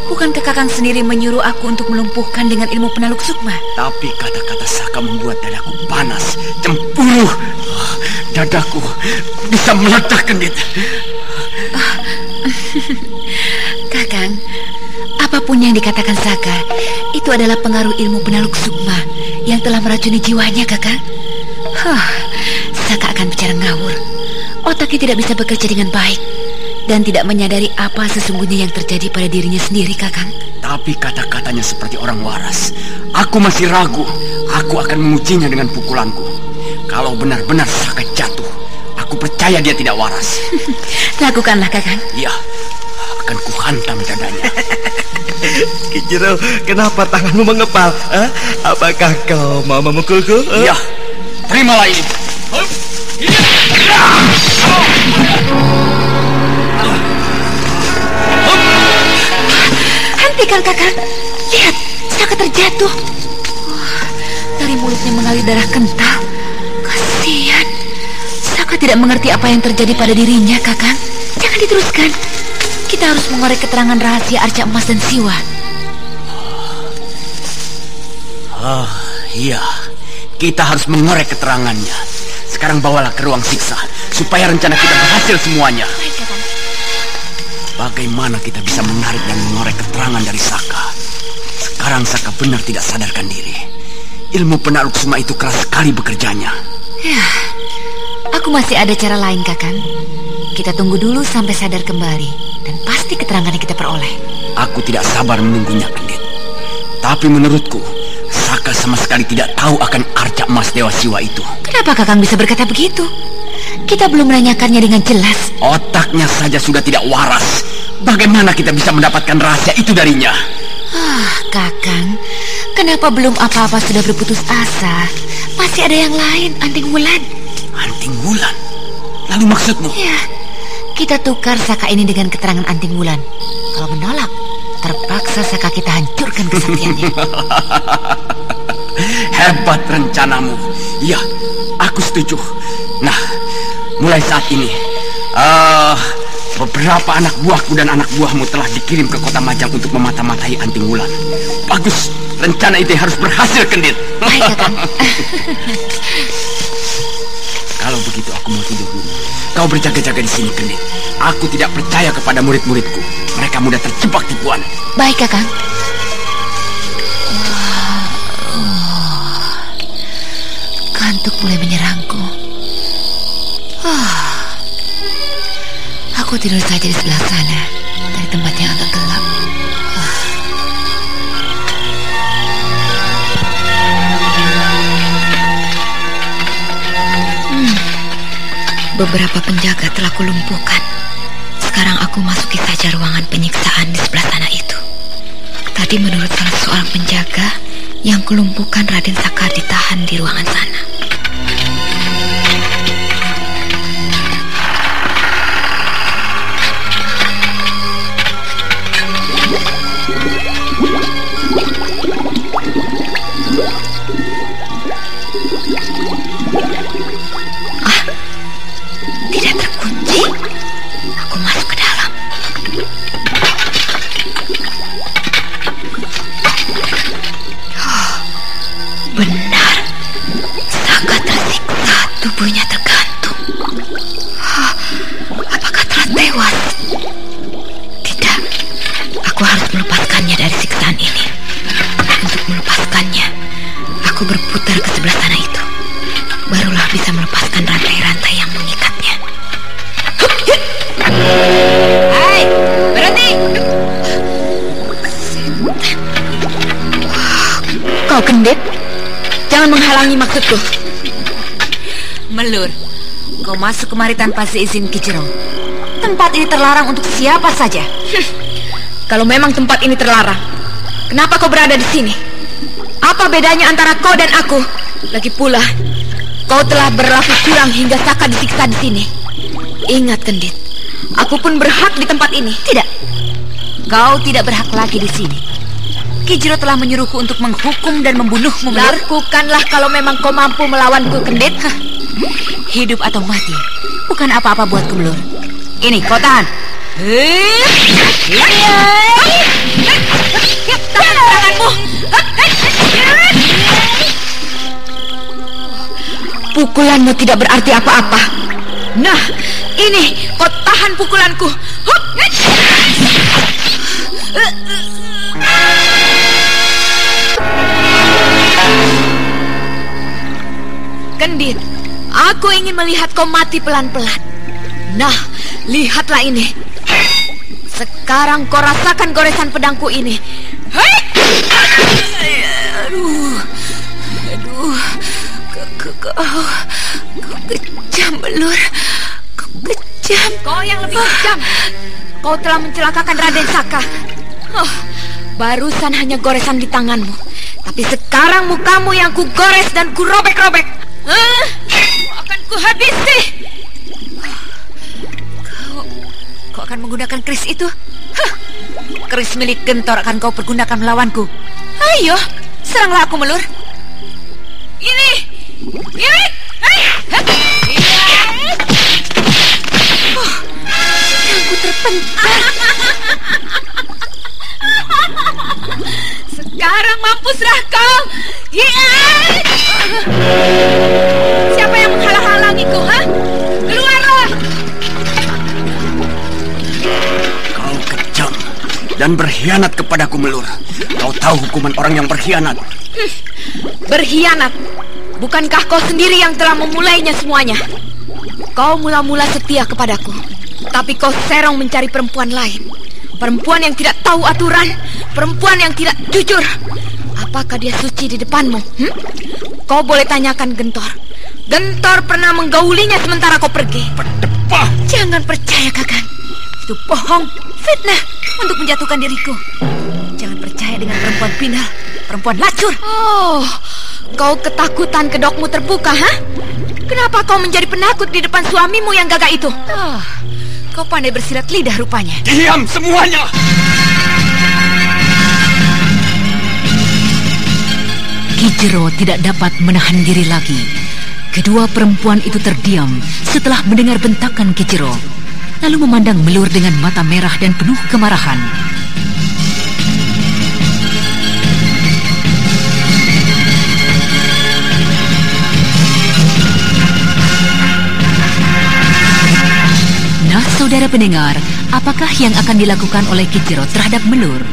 [SPEAKER 1] Bukankah Kakang sendiri menyuruh aku untuk melumpuhkan dengan ilmu penaluk sukma?
[SPEAKER 3] Tapi kata-kata Saka membuat dadaku panas, cemburu. Dadaku bisa meledak, Kendit.
[SPEAKER 1] Kakang, apapun yang dikatakan Saka, itu adalah pengaruh ilmu penaluk sukma yang telah meracuni jiwanya, Kakang. Saka akan bicara ngawur. Otaknya tidak bisa bekerja dengan baik dan tidak menyadari apa sesungguhnya yang terjadi pada dirinya sendiri, Kakang.
[SPEAKER 3] Tapi kata-katanya seperti orang waras. Aku masih ragu. Aku akan mengujinya dengan pukulanku. Kalau benar-benar Saka jatuh, aku percaya dia tidak waras.
[SPEAKER 1] Lakukanlah, Kakang.
[SPEAKER 3] Iya, akan kuhantam dadanya.
[SPEAKER 8] Kijero, kenapa tanganmu mengepal? Apakah kau mau memukulku?
[SPEAKER 3] Iya, terimalah ini.
[SPEAKER 1] Hentikan, Kakang. Lihat, Saka terjatuh. Dari mulutnya mengalir darah kental. Kasihan. Saka tidak mengerti apa yang terjadi pada dirinya, Kakang. Jangan diteruskan. Kita harus mengorek keterangan rahasia Arca Emas dan Siwa.
[SPEAKER 3] Iya. Kita harus mengorek keterangannya. Sekarang bawalah ke ruang siksa supaya rencana kita berhasil semuanya.
[SPEAKER 1] Baik, Kakang.
[SPEAKER 3] Bagaimana kita bisa menarik dan mengorek keterangan dari Saka? Sekarang Saka benar tidak sadarkan diri. Ilmu penaluk sukma itu keras sekali bekerjanya.
[SPEAKER 1] Ya, aku masih ada cara lain, Kakang. Kita tunggu dulu sampai sadar kembali, dan pasti keterangannya kita peroleh.
[SPEAKER 3] Aku tidak sabar menunggunya, Kendit. Tapi menurutku, Saka sama sekali tidak tahu akan Arca Emas Dewa Siwa itu.
[SPEAKER 1] Kenapa Kakang bisa berkata begitu? Kita belum menanyakannya dengan jelas.
[SPEAKER 3] Otaknya saja sudah tidak waras. Bagaimana kita bisa mendapatkan rahasia itu darinya?
[SPEAKER 1] Kakang, kenapa belum apa-apa sudah berputus asa? Masih ada yang lain, Anting Wulan.
[SPEAKER 3] Anting Wulan? Lalu maksudmu?
[SPEAKER 1] Ya, kita tukar Saka ini dengan keterangan Anting Wulan. Kalau menolak, terpaksa Saka kita hancurkan kesaktiannya.
[SPEAKER 3] Hebat rencanamu. Iya, aku setuju. Nah, mulai saat ini beberapa anak buahku dan anak buahmu telah dikirim ke kota Majang untuk memata-matai Anting Wulan. Bagus, rencana itu harus berhasil, Kendit.
[SPEAKER 1] Baik, Kakang.
[SPEAKER 3] Kalau begitu aku mau tidur dulu. Kau berjaga-jaga di sini, Kendit. Aku tidak percaya kepada murid-muridku. Mereka mudah terjebak tipuan.
[SPEAKER 1] Baik, Kakang. Kantuk mulai menyerangku. Aku tidur saja di sebelah sana, dari tempat yang agak gelap. Beberapa penjaga telah kulumpuhkan. Sekarang aku masuki saja ruangan penyiksaan di sebelah sana itu. Tadi menurut salah seorang penjaga, yang kulumpuhkan Raden Saka ditahan di ruangan sana. Tidak terkunci. Aku masuk ke dalam. Benar. Saka tersiksa, tubuhnya tergantung. Apakah telah tewas? Tidak. Aku harus melepaskannya dari siksaan ini. Untuk melepaskannya, aku berputar ke sebelah sana itu. Barulah bisa melepaskan rantai-rantai yang mengikatnya. Hai, berhenti! Kau Kendit, jangan menghalangi maksudku. Melur, kau masuk kemari tanpa seizin Kijero. Tempat ini terlarang untuk siapa saja. Kalau memang tempat ini terlarang, kenapa kau berada di sini? Apa bedanya antara kau dan aku? Lagi pula,
[SPEAKER 10] kau telah berlaku curang hingga Saka disiksa di sini. Ingat, Kendit, aku pun berhak di tempat ini.
[SPEAKER 1] Tidak, kau tidak berhak lagi di sini. Ki Jero telah menyuruhku untuk menghukum dan membunuhmu, Melur.
[SPEAKER 10] Lakukanlah kalau memang kau mampu melawanku, Kendit.
[SPEAKER 1] Hidup atau mati bukan apa-apa buatku, Melur. Ini kau tahan.
[SPEAKER 10] Tahan tanganmu. Pukulanmu tidak berarti apa-apa. Nah, ini kau tahan pukulanku. Kendit, aku ingin melihat kau mati pelan-pelan. Nah, lihatlah ini. Sekarang kau rasakan goresan pedangku ini. Aduh, kau kejam, Melur. Kau kejam. Kau yang lebih kejam. Kau telah mencelakakan Raden Saka. Oh, barusan hanya goresan di tanganmu, tapi sekarang mukamu yang ku gores dan ku robek-robek. Akan ku habisi.
[SPEAKER 1] Kau akan menggunakan keris itu? Keris milik Gentor akan kau pergunakan melawanku.
[SPEAKER 10] Ayo, seranglah aku, Melur. Ini. Aku terpental. Sekarang mampuslah kau. Siapa yang menghalang-halangiku, ha? Keluarlah.
[SPEAKER 3] Kau kejam dan berkhianat kepadaku, Melur. Kau tahu hukuman orang yang berkhianat?
[SPEAKER 10] Berkhianat? Bukankah kau sendiri yang telah memulainya semuanya? Kau mula-mula setia kepadaku, tapi kau serong mencari perempuan lain. Perempuan yang tidak tahu aturan, perempuan yang tidak jujur. Apakah dia suci di depanmu? Kau boleh tanyakan Gentor. Gentor pernah menggaulinya sementara kau pergi.
[SPEAKER 3] Berdebah.
[SPEAKER 10] Jangan percaya, Kakang. Itu bohong, fitnah untuk menjatuhkan diriku. Jangan percaya dengan perempuan pinal, perempuan lacur. Oh, kau ketakutan kedokmu terbuka, ha? Kenapa kau menjadi penakut di depan suamimu yang gagah itu?
[SPEAKER 1] Kau pandai bersilat lidah rupanya.
[SPEAKER 3] Diam semuanya.
[SPEAKER 1] Ki Jero tidak dapat menahan diri lagi. Kedua perempuan itu terdiam setelah mendengar bentakan Ki Jero, lalu memandang Melur dengan mata merah dan penuh kemarahan. Nah, saudara pendengar, apakah yang akan dilakukan oleh Ki Jero terhadap Melur?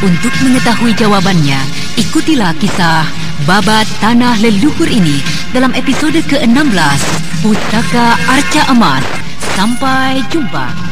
[SPEAKER 1] Untuk mengetahui jawabannya, ikutilah kisah Babat Tanah Leluhur ini dalam episode ke-16 Pusaka Arca Emas. Sampai jumpa.